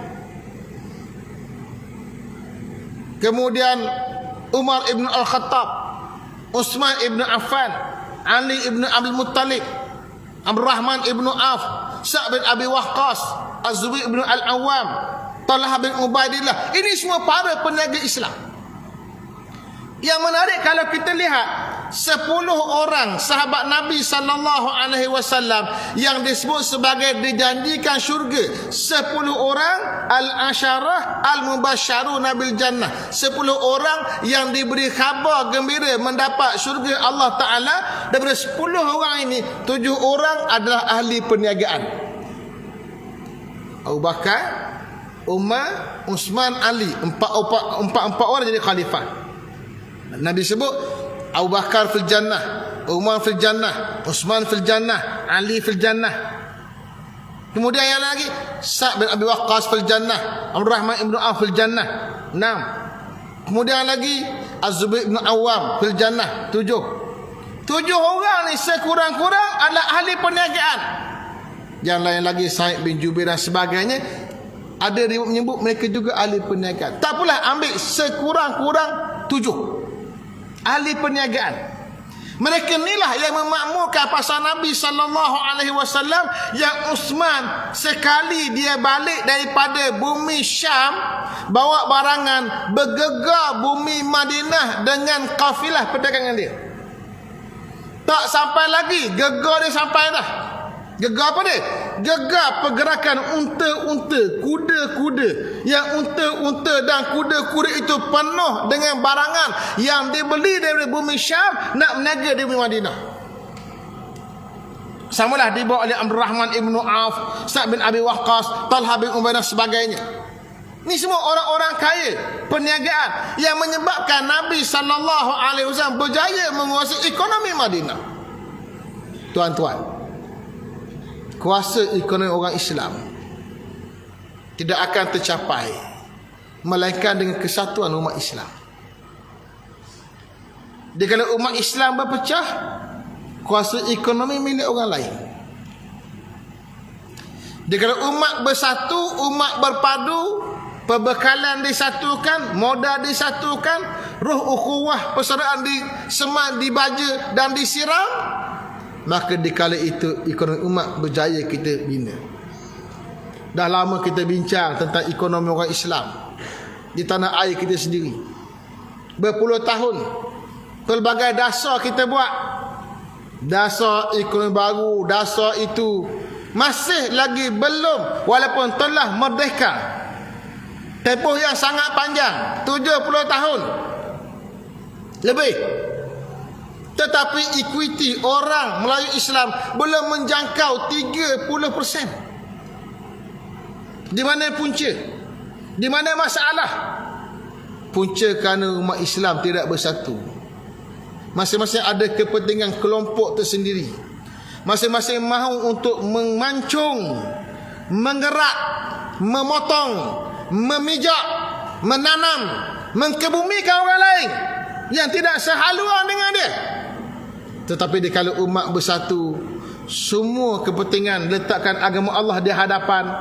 A: kemudian Umar ibn Al-Khattab, Utsman ibn Affan, Ali ibn Abdul Muttalib, Abdurrahman ibn Auf, Sa'd bin Abi Waqqas, Az-Zubair ibn Al-Awwam, Talha bin Ubaidillah. Ini semua para peniaga Islam. Yang menarik kalau kita lihat 10 orang sahabat Nabi sallallahu alaihi wasallam yang disebut sebagai dijanjikan syurga. 10 orang al-asyarah al-mubasysyaruna bil jannah. 10 orang yang diberi khabar gembira mendapat syurga Allah Taala. Daripada 10 orang ini, 7 orang adalah ahli perniagaan. Abu Bakar, Umar, Utsman, Ali. Empat orang jadi khalifah. Nabi sebut Abu Bakar fil jannah, Umar fil jannah, Utsman fil jannah, Ali fil jannah. Kemudian yang lagi Sa'd bin Abi Waqqas fil jannah, Abdurrahman ibn Auf fil jannah, 6. Kemudian lagi Az-Zubair bin Awwam fil jannah, 7. 7 orang ni sekurang-kurang adalah ahli perniagaan. Yang lain lagi Sa'id bin Jubair dan sebagainya, ada riwayat menyebut mereka juga ahli perniagaan. Tak apalah, ambil sekurang-kurang 7 ahli perniagaan. Mereka inilah yang memakmurkan pasal Nabi SAW yang Uthman sekali dia balik daripada bumi Syam bawa barangan, bergegar bumi Madinah dengan kafilah perdagangan dia. Tak sampai lagi, gegar dia sampai dah. Gegar apa dia? Gegar pergerakan unta-unta, kuda-kuda. Yang unta-unta dan kuda-kuda itu penuh dengan barangan yang dibeli dari bumi Syam nak berniaga di bumi Madinah. Samalah dibawa oleh Abdul Rahman ibn Auf, Sa'd bin Abi Waqqas, Talha bin Ubaidillah sebagainya. Ini semua orang-orang kaya perniagaan yang menyebabkan Nabi SAW berjaya menguasai ekonomi Madinah. Tuan-tuan, kuasa ekonomi orang Islam tidak akan tercapai melainkan dengan kesatuan umat Islam. Jadi kalau umat Islam berpecah, kuasa ekonomi milik orang lain. Jadi kalau umat bersatu, umat berpadu, perbekalan disatukan, modal disatukan, ruh ukhuwah persaudaraan disemat, dibaja dan disiram, maka dikala itu ekonomi umat berjaya kita bina. Dah lama kita bincang tentang ekonomi orang Islam di tanah air kita sendiri. Berpuluh tahun pelbagai dasar kita buat. Dasar ekonomi baru, dasar itu masih lagi belum, walaupun telah merdeka. Tempoh yang sangat panjang, 70 tahun lebih. Tetapi equity orang Melayu Islam belum menjangkau 30%. Di mana punca? Di mana masalah? Punca kerana umat Islam tidak bersatu. Masing-masing ada kepentingan kelompok tersendiri. Masing-masing mahu untuk memancung, menggerak, memotong, memijak, menanam, mengkebumikan orang lain yang tidak sehaluan dengan dia. Tetapi kalau umat bersatu, semua kepentingan letakkan agama Allah di hadapan,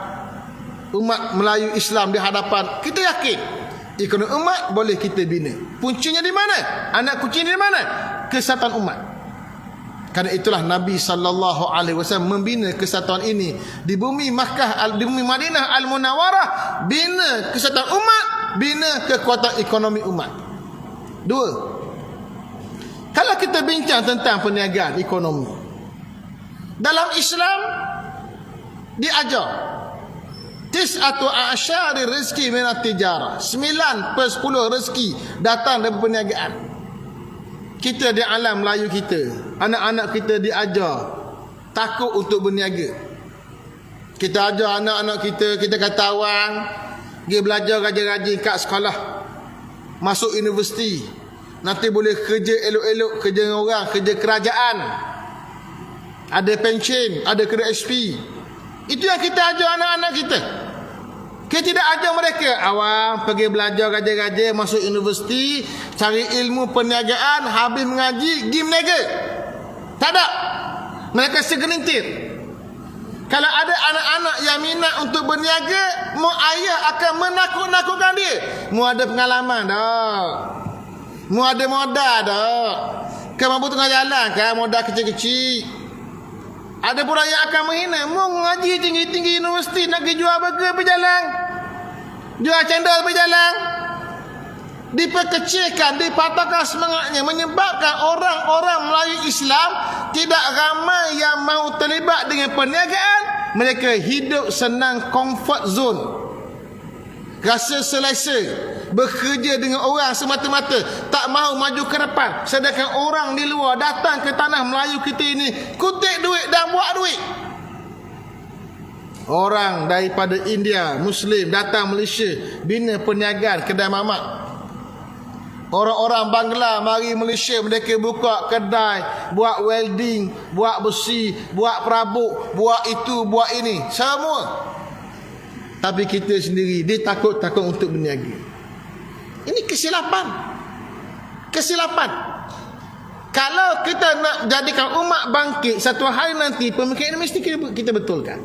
A: umat Melayu Islam di hadapan, kita yakin ekonomi umat boleh kita bina. Puncanya di mana? Anak kuncinya di mana? Kesatuan umat. Karena itulah Nabi SAW membina kesatuan ini di bumi Makkah, di bumi Madinah Al-Munawwarah. Bina kesatuan umat, bina kekuatan ekonomi umat. Dua, kalau kita bincang tentang perniagaan ekonomi, dalam Islam diajar tis'atu a'syari rezeki minat tijarah, 9/10 rezeki datang dari perniagaan. Kita di alam Melayu kita, anak-anak kita diajar takut untuk berniaga. Kita ajar anak-anak kita, kita kata awang pergi belajar rajin-rajin kat sekolah, masuk universiti, nanti boleh kerja elok-elok, kerja dengan orang, kerja kerajaan, ada pension, ada kredit SP. Itu yang kita ajar anak-anak kita. Kita tidak ajar mereka awam pergi belajar rajin-rajin, masuk universiti, cari ilmu perniagaan, habis mengaji, pergi berniaga. Tak ada. Mereka segelintir. Kalau ada anak-anak yang minat untuk berniaga, mak ayah akan menakut-nakutkan dia. Mu ada pengalaman dah. Mu ada modal dah. Kau mampu tengah jalan kan, modal kecil-kecil. Ada pula yang akan menghina. Mu ngaji tinggi-tinggi universiti, nak pergi jual burger berjalan, jual cendol berjalan. Diperkecilkan, dipatahkan semangatnya, menyebabkan orang-orang Melayu Islam tidak ramai yang mahu terlibat dengan perniagaan. Mereka hidup senang, comfort zone, rasa selesa, bekerja dengan orang semata-mata, tak mahu maju ke depan. Sedangkan orang di luar datang ke tanah Melayu kita ini, kutip duit dan buat duit. Orang daripada India, Muslim, datang Malaysia, bina perniagaan kedai mamak. Orang-orang Bangla mari Malaysia, mereka buka kedai, buat welding, buat besi, buat perabot, buat itu, buat ini, semua. Tapi kita sendiri, dia takut-takut untuk berniaga. Ini kesilapan. Kesilapan. Kalau kita nak jadikan umat bangkit satu hari nanti, pemikiran ini mesti kita betulkan.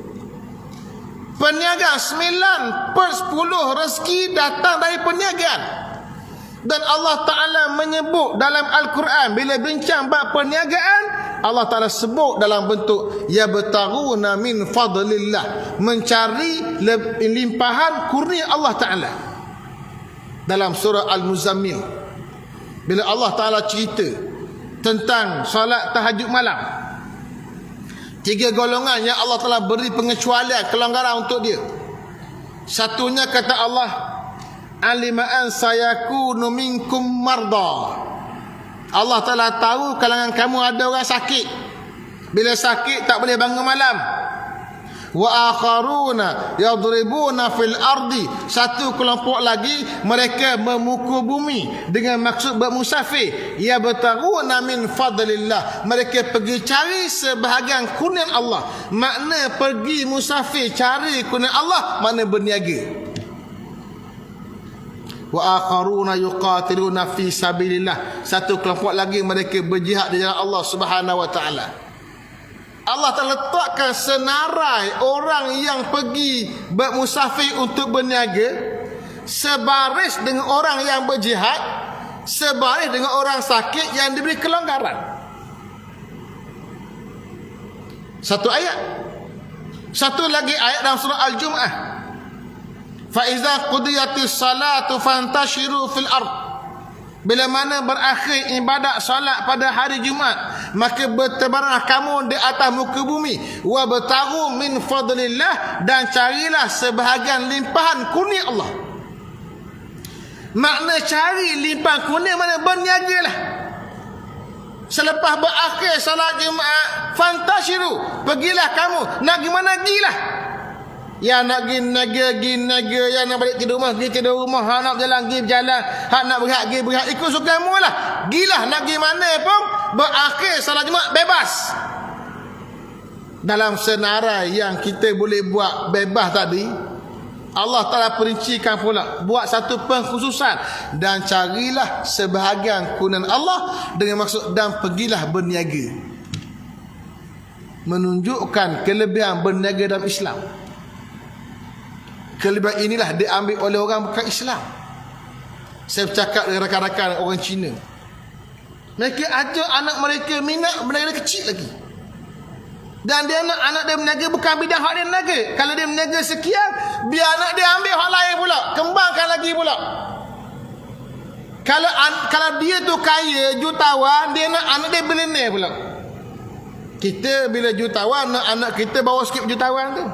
A: Perniagaan 9/10 rezeki datang dari perniagaan. Dan Allah Ta'ala menyebut dalam Al-Quran, bila bincang bab perniagaan, Allah Ta'ala sebut dalam bentuk yabtaghuna min fadlillah, mencari limpahan kurnia Allah Ta'ala. Dalam surah Al-Muzammil, bila Allah Ta'ala cerita tentang solat tahajud malam, 3 golongan yang Allah Ta'ala beri pengecualian, kelonggaran untuk dia. Satunya kata Allah, alima an sayakunu minkum marda. Allah Ta'ala tahu kalangan kamu ada orang sakit. Bila sakit tak boleh bangun malam. Wa akharuna yadribuna fil ardi. Satu kelompok lagi mereka memukul bumi dengan maksud bermusafir. Yabtaghuna min fadlillah. Mereka pergi cari sebahagian kurnia Allah. Makna pergi musafir cari kurnia Allah, makna berniaga. Wa akharuna yuqatiluna fi sabilillah. Satu kelompok lagi mereka berjihad di jalan Allah Subhanahu wa taala. Allah Ta'ala letakkan senarai orang yang pergi bermusafir untuk berniaga sebaris dengan orang yang berjihad, sebaris dengan orang sakit yang diberi kelonggaran. Satu ayat. Satu lagi ayat dalam surah Al-Jumu'ah. Fa iza qudiyatis salatu fantashiru fil ard. Bila mana berakhir ibadat salat pada hari Jumaat, maka bertebaranlah kamu di atas muka bumi, wa bataghu min fadlillah, dan carilah sebahagian limpahan kurnia Allah. Makna cari limpahan kurnia mana berniagalah. Selepas berakhir salat Jumaat, fantashiru, pergilah kamu. Nak gimana gilah. Ya nak pergi naga, ya nak balik tidur rumah, pergi tidur rumah, hak nak berjalan, pergi berjalan, hak nak berhak, ikut sukamu lah. Gilah nak pergi mana pun, berakhir salat Jumaat bebas. Dalam senarai yang kita boleh buat bebas tadi, Allah Ta'ala perincikan pula, buat satu pengkhususan, dan carilah sebahagian kurnia Allah dengan maksud dan pergilah berniaga. Menunjukkan kelebihan berniaga dalam Islam. Kelebihan inilah diambil oleh orang bukan Islam. Saya bercakap dengan rakan-rakan orang Cina. Mereka ajar anak mereka minat berniaga kecil lagi. Dan dia nak anak dia berniaga bukan bidang hak dia berniaga. Kalau dia berniaga sekian, biar anak dia ambil hak lain pula, kembangkan lagi pula. Kalau dia tu kaya, jutawan, dia nak anak dia billionaire pula. Kita bila jutawan, nak anak kita bawa sikit jutawan tu.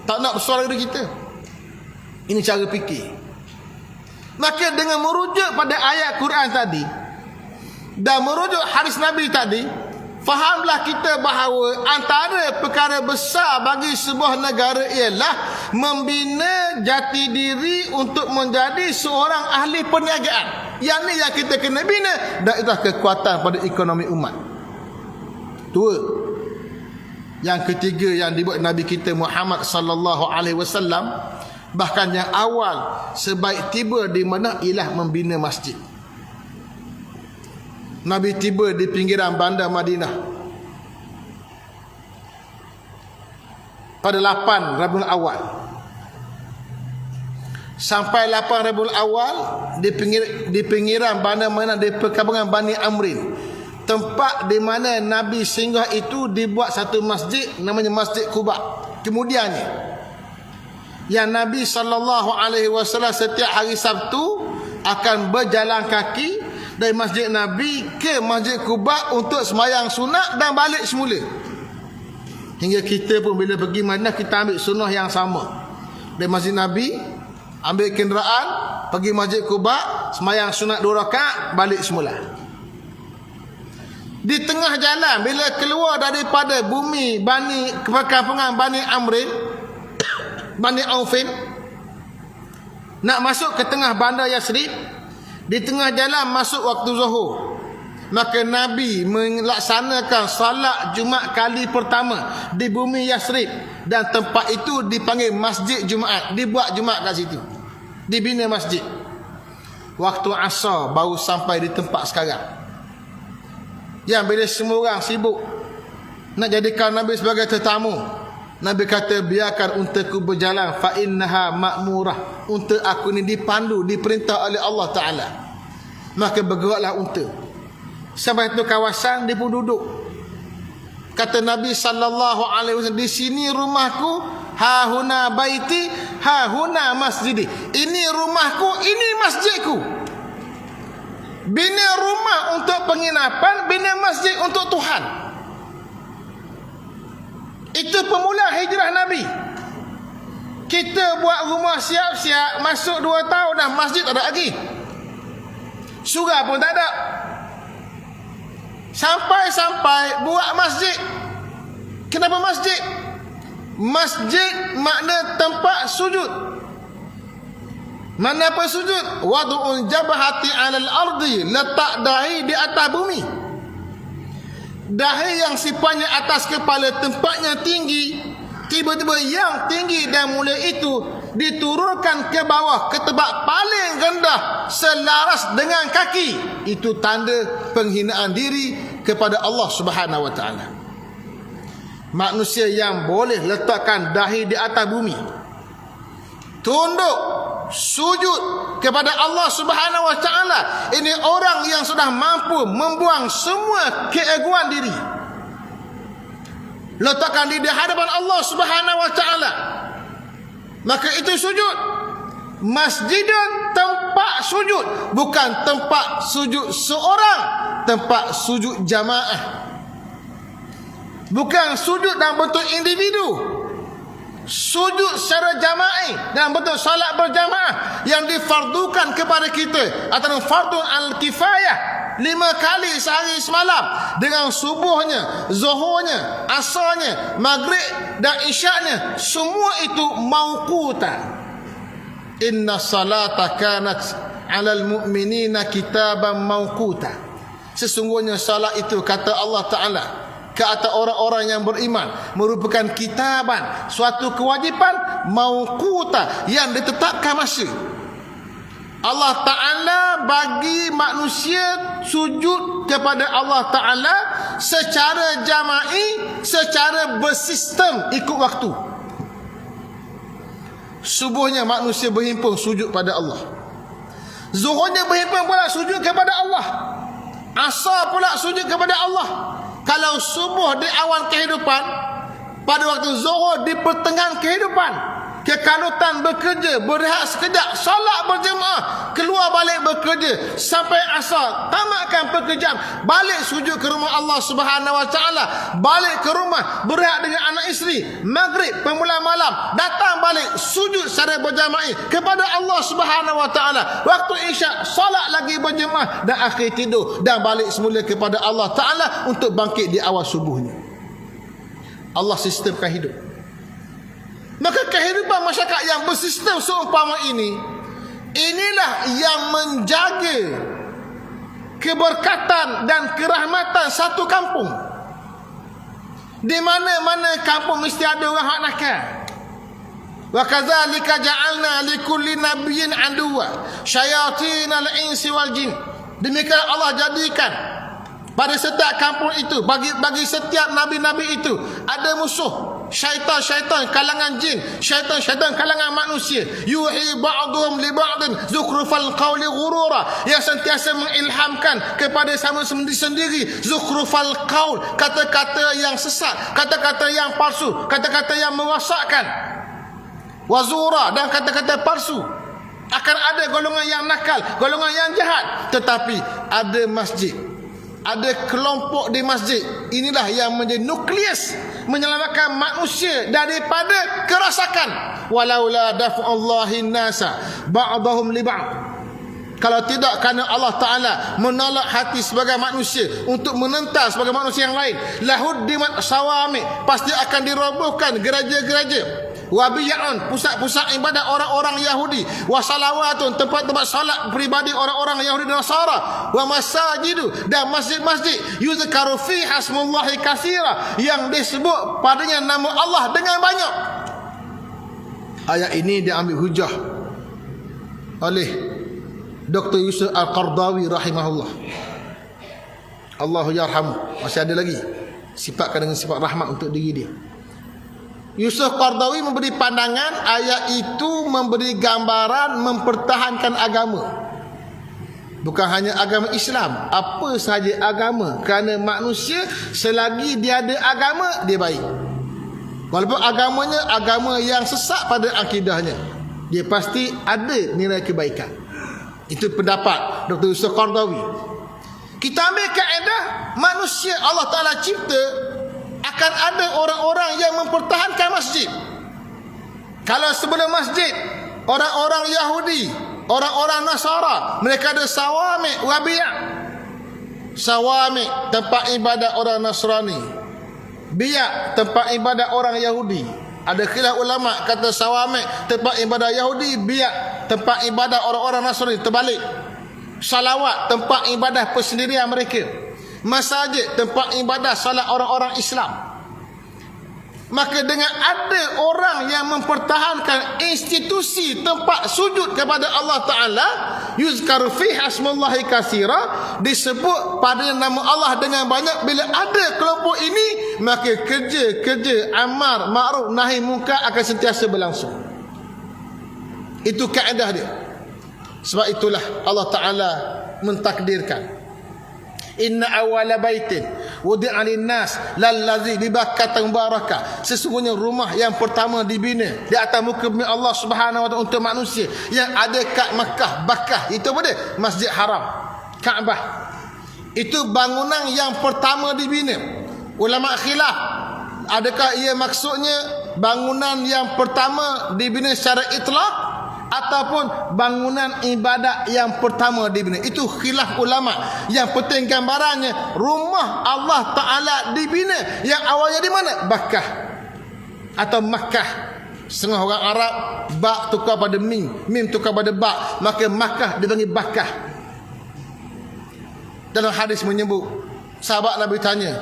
A: Tak nak bersuara dari kita. Ini cara fikir. Maka dengan merujuk pada ayat Quran tadi dan merujuk hadis Nabi tadi, fahamlah kita bahawa antara perkara besar bagi sebuah negara ialah membina jati diri untuk menjadi seorang ahli perniagaan. Yang ni yang kita kena bina, dan itulah kekuatan pada ekonomi umat. Dua. Yang ketiga yang dibuat Nabi kita Muhammad sallallahu alaihi wasallam, bahkan yang awal sebaik tiba di mana ialah membina masjid. Nabi tiba di pinggiran bandar Madinah pada 8 Rabiul Awal. Sampai 8 Rabiul Awal di pinggiran bandar Madinah di perkampungan Bani Amrin. Tempat di mana Nabi singgah itu dibuat satu masjid namanya Masjid Quba. Kemudiannya yang Nabi SAW setiap hari Sabtu akan berjalan kaki dari Masjid Nabi ke Masjid Quba untuk sembahyang sunat dan balik semula. Hingga kita pun bila pergi Madinah, kita ambil sunnah yang sama. Dari Masjid Nabi ambil kenderaan pergi Masjid Quba, sembahyang sunat 2 rakaat, balik semula. Di tengah jalan bila keluar daripada bumi perkampungan Bani Amrin, Bani Aufin, nak masuk ke tengah bandar Yasrib, di tengah jalan masuk waktu Zuhur, maka Nabi melaksanakan salat Jumaat kali pertama di bumi Yasrib, dan tempat itu dipanggil Masjid Jumaat. Dibuat Jumaat kat situ, dibina masjid. Waktu asar baru sampai di tempat sekarang. Yang bila semua orang sibuk nak jadikan Nabi sebagai tetamu, Nabi kata, biarkan untaku berjalan, fa innaha ma'murah. Unta aku ni dipandu, diperintah oleh Allah Ta'ala. Maka bergeraklah unta. Sampai itu kawasan, dia pun duduk. Kata Nabi SAW, di sini rumahku, hahuna baiti, hahuna masjidi. Ini rumahku, ini masjidku. Bina rumah untuk penginapan, bina masjid untuk Tuhan. Itu pemula hijrah Nabi. Kita buat rumah siap-siap, masuk 2 tahun dah masjid tak ada lagi. Surau pun tak ada. Sampai-sampai buat masjid. Kenapa masjid? Masjid makna tempat sujud. Mana apa sujud? Wadu'un jabhati 'alal ardi, letak dahi di atas bumi. Dahi yang sifatnya atas kepala, tempatnya tinggi, tiba-tiba yang tinggi dan mulia itu diturunkan ke bawah, ke tempat paling rendah selaras dengan kaki. Itu tanda penghinaan diri kepada Allah Subhanahu wa taala. Manusia yang boleh letakkan dahi di atas bumi, tunduk sujud kepada Allah Subhanahu wa taala, ini orang yang sudah mampu membuang semua keegoan diri. Letakkan di hadapan Allah Subhanahu wa taala. Maka itu sujud. Masjidun tempat sujud, bukan tempat sujud seorang, tempat sujud jamaah. Bukan sujud dalam bentuk individu. Sujud secara jama'i dalam bentuk salat berjamaah yang difardukan kepada kita atau fardun al-kifayah 5 kali sehari semalam, dengan subuhnya, zuhurnya, asarnya, maghrib dan isyaknya, semua itu mauquta. Inna salata kanat 'alal mu'minina kitaban mauquta. Sesungguhnya salat itu, kata Allah Ta'ala, ke atas orang-orang yang beriman, merupakan kitaban, suatu kewajipan mauquta, yang ditetapkan masa. Allah Ta'ala bagi manusia sujud kepada Allah Ta'ala secara jama'i, secara bersistem, ikut waktu. Subuhnya manusia berhimpun sujud pada Allah, zuhurnya berhimpun pula sujud kepada Allah, asar pula sujud kepada Allah. Kalau subuh di awal kehidupan, pada waktu zuhur di pertengahan kehidupan, kekalutan bekerja, berehat sekejap, solat berjemaah, keluar balik bekerja sampai asar, tamatkan pekerjaan, balik sujud ke rumah Allah Subhanahu wa taala, balik ke rumah berehat dengan anak isteri, maghrib permulaan malam, datang balik sujud secara berjamaah kepada Allah Subhanahu wa taala, waktu isyak solat lagi berjemaah, dan akhir tidur dan balik semula kepada Allah Taala untuk bangkit di awal subuhnya. Allah sistemkan hidup. Maka kehidupan masyarakat yang bersistem seumpama ini, inilah yang menjaga keberkatan dan kerahmatan satu kampung. Di mana-mana kampung mesti ada orang hak nakal. Wa kadzalika ja'alna likulli nabiyyin aduwwa syayatinal insi wal jin. Demikian Allah jadikan pada setiap kampung itu, bagi setiap nabi-nabi itu ada musuh. Syaitan-syaitan kalangan jin, syaitan-syaitan kalangan manusia. Yuhi ba'dhum li ba'din zukhrufal qawli ghurura, yang sentiasa mengilhamkan kepada sama sendiri zukhrufal qaul, kata-kata yang sesat, kata-kata yang palsu, kata-kata yang merosakkan, wazura, dan kata-kata palsu. Akan ada golongan yang nakal, golongan yang jahat, tetapi ada masjid, ada kelompok di masjid. Inilah yang menjadi nukleus menyelamatkan manusia daripada kerosakan. Walaula daf'ullahi nasa ba'dahum li ba'd. Kalau tidak kerana Allah Ta'ala menolak hati sebagai manusia untuk menentang sebagai manusia yang lain, lahuddimat sawami, pasti akan dirobohkan gereja-gereja, wabiya'un, pusat-pusat ibadat orang-orang Yahudi, wasalawatun, tempat-tempat salat pribadi orang-orang Yahudi dan Nasara, wa masajidu, dan masjid-masjid yuzkaru fi hasmullahi katsira, yang disebut padanya nama Allah dengan banyak. Ayat ini diambil hujah oleh Dr. Yusuf Al-Qardawi rahimahullah. Allahu yarham. Masih ada lagi, sifatkan dengan sifat rahmat untuk diri dia. Yusuf Qaradawi memberi pandangan ayat itu memberi gambaran mempertahankan agama. Bukan hanya agama Islam, apa sahaja agama. Kerana manusia selagi dia ada agama, dia baik. Walaupun agamanya agama yang sesat pada akidahnya, dia pasti ada nilai kebaikan. Itu pendapat Dr. Yusuf Qaradawi. Kita ambil kaedah manusia Allah Ta'ala cipta, akan ada orang-orang yang mempertahankan masjid. Kalau sebelum masjid, orang-orang Yahudi, orang-orang Nasara, mereka ada sawami' wa bi'. Sawami' tempat ibadat orang Nasrani, bi' tempat ibadat orang Yahudi. Ada khilaf ulama kata sawami' tempat ibadat Yahudi, bi' tempat ibadat orang-orang Nasrani, terbalik. Salawat tempat ibadah persendirian mereka. Masjid tempat ibadah salat orang-orang Islam. Maka dengan ada orang yang mempertahankan institusi tempat sujud kepada Allah Ta'ala, yuzkaru fihi asmullahi katsira, disebut pada nama Allah dengan banyak. Bila ada kelompok ini, maka kerja-kerja amar ma'ruf nahi munkar akan sentiasa berlangsung. Itu kaedah dia. Sebab itulah Allah Ta'ala mentakdirkan, inna awwala baitin wudi'a lin-nas lallazi bi Bakkah mubarakah. Sesungguhnya rumah yang pertama dibina di atas muka bumi Allah Subhanahu wa taala untuk manusia yang ada kat Makkah. Bakkah itu apa dia? Masjid Haram, Kaabah. Itu bangunan yang pertama dibina. Ulama khilaf, adakah ia maksudnya bangunan yang pertama dibina secara itlaq ataupun bangunan ibadat yang pertama dibina. Itu khilaf ulama. Yang penting gambarannya, rumah Allah Ta'ala dibina yang awalnya di mana? Bakkah atau Makkah. Setengah orang Arab ba tukar pada mim, mim tukar pada ba, maka Makkah dipanggil Bakkah. Dalam hadis menyebut, sahabat Nabi tanya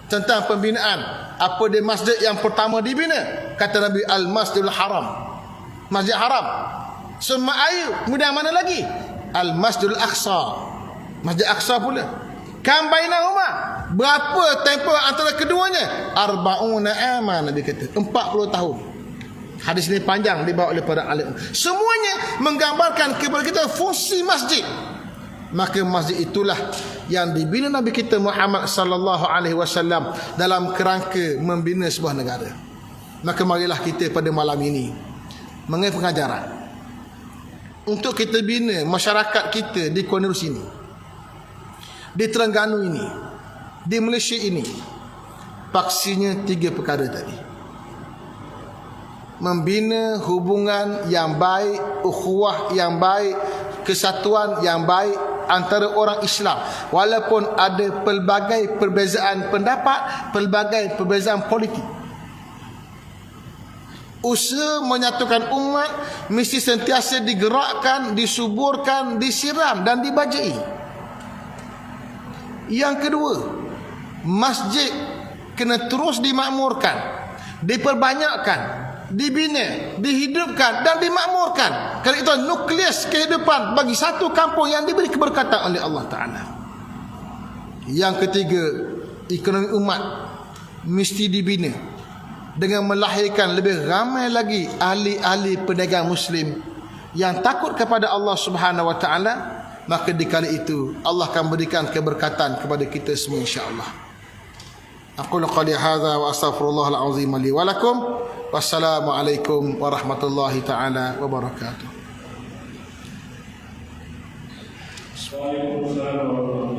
A: tentang pembinaan, apa dia masjid yang pertama dibina? Kata Nabi, Al-Masjidul Haram, Masjid Haram. Summa ayu, kemudian mana lagi? Al-Masjidul Aqsa, Masjid Aqsa pula. Kam bainahuma, berapa tempoh antara keduanya? 40 aman, Nabi kata, 40 tahun. Hadis ini panjang dibawa oleh para alim. Semuanya menggambarkan kepada kita fungsi masjid. Maka masjid itulah yang dibina Nabi kita Muhammad sallallahu alaihi wasallam dalam kerangka membina sebuah negara. Maka marilah kita pada malam ini mengenai pengajaran untuk kita bina masyarakat kita di Kuala Nerus ini, di Terengganu ini, di Malaysia ini. Paksinya 3 perkara tadi. Membina hubungan yang baik, ukhuwah yang baik, kesatuan yang baik antara orang Islam, walaupun ada pelbagai perbezaan pendapat, pelbagai perbezaan politik. Usaha menyatukan umat mesti sentiasa digerakkan, disuburkan, disiram dan dibajai. Yang kedua, masjid kena terus dimakmurkan, diperbanyakkan, dibina, dihidupkan dan dimakmurkan. Kerana itu nukleus kehidupan bagi satu kampung yang diberi keberkatan oleh Allah Ta'ala. Yang ketiga, ekonomi umat mesti dibina dengan melahirkan lebih ramai lagi ahli-ahli pedagang Muslim yang takut kepada Allah Subhanahu Wa Ta'ala. Maka di kali itu Allah akan berikan keberkatan kepada kita semua, insya-Allah. Aqulu qali hadza wa astaghfirullahal azim li wa lakum. Wassalamualaikum warahmatullahi taala wabarakatuh. Waalaikumsalam.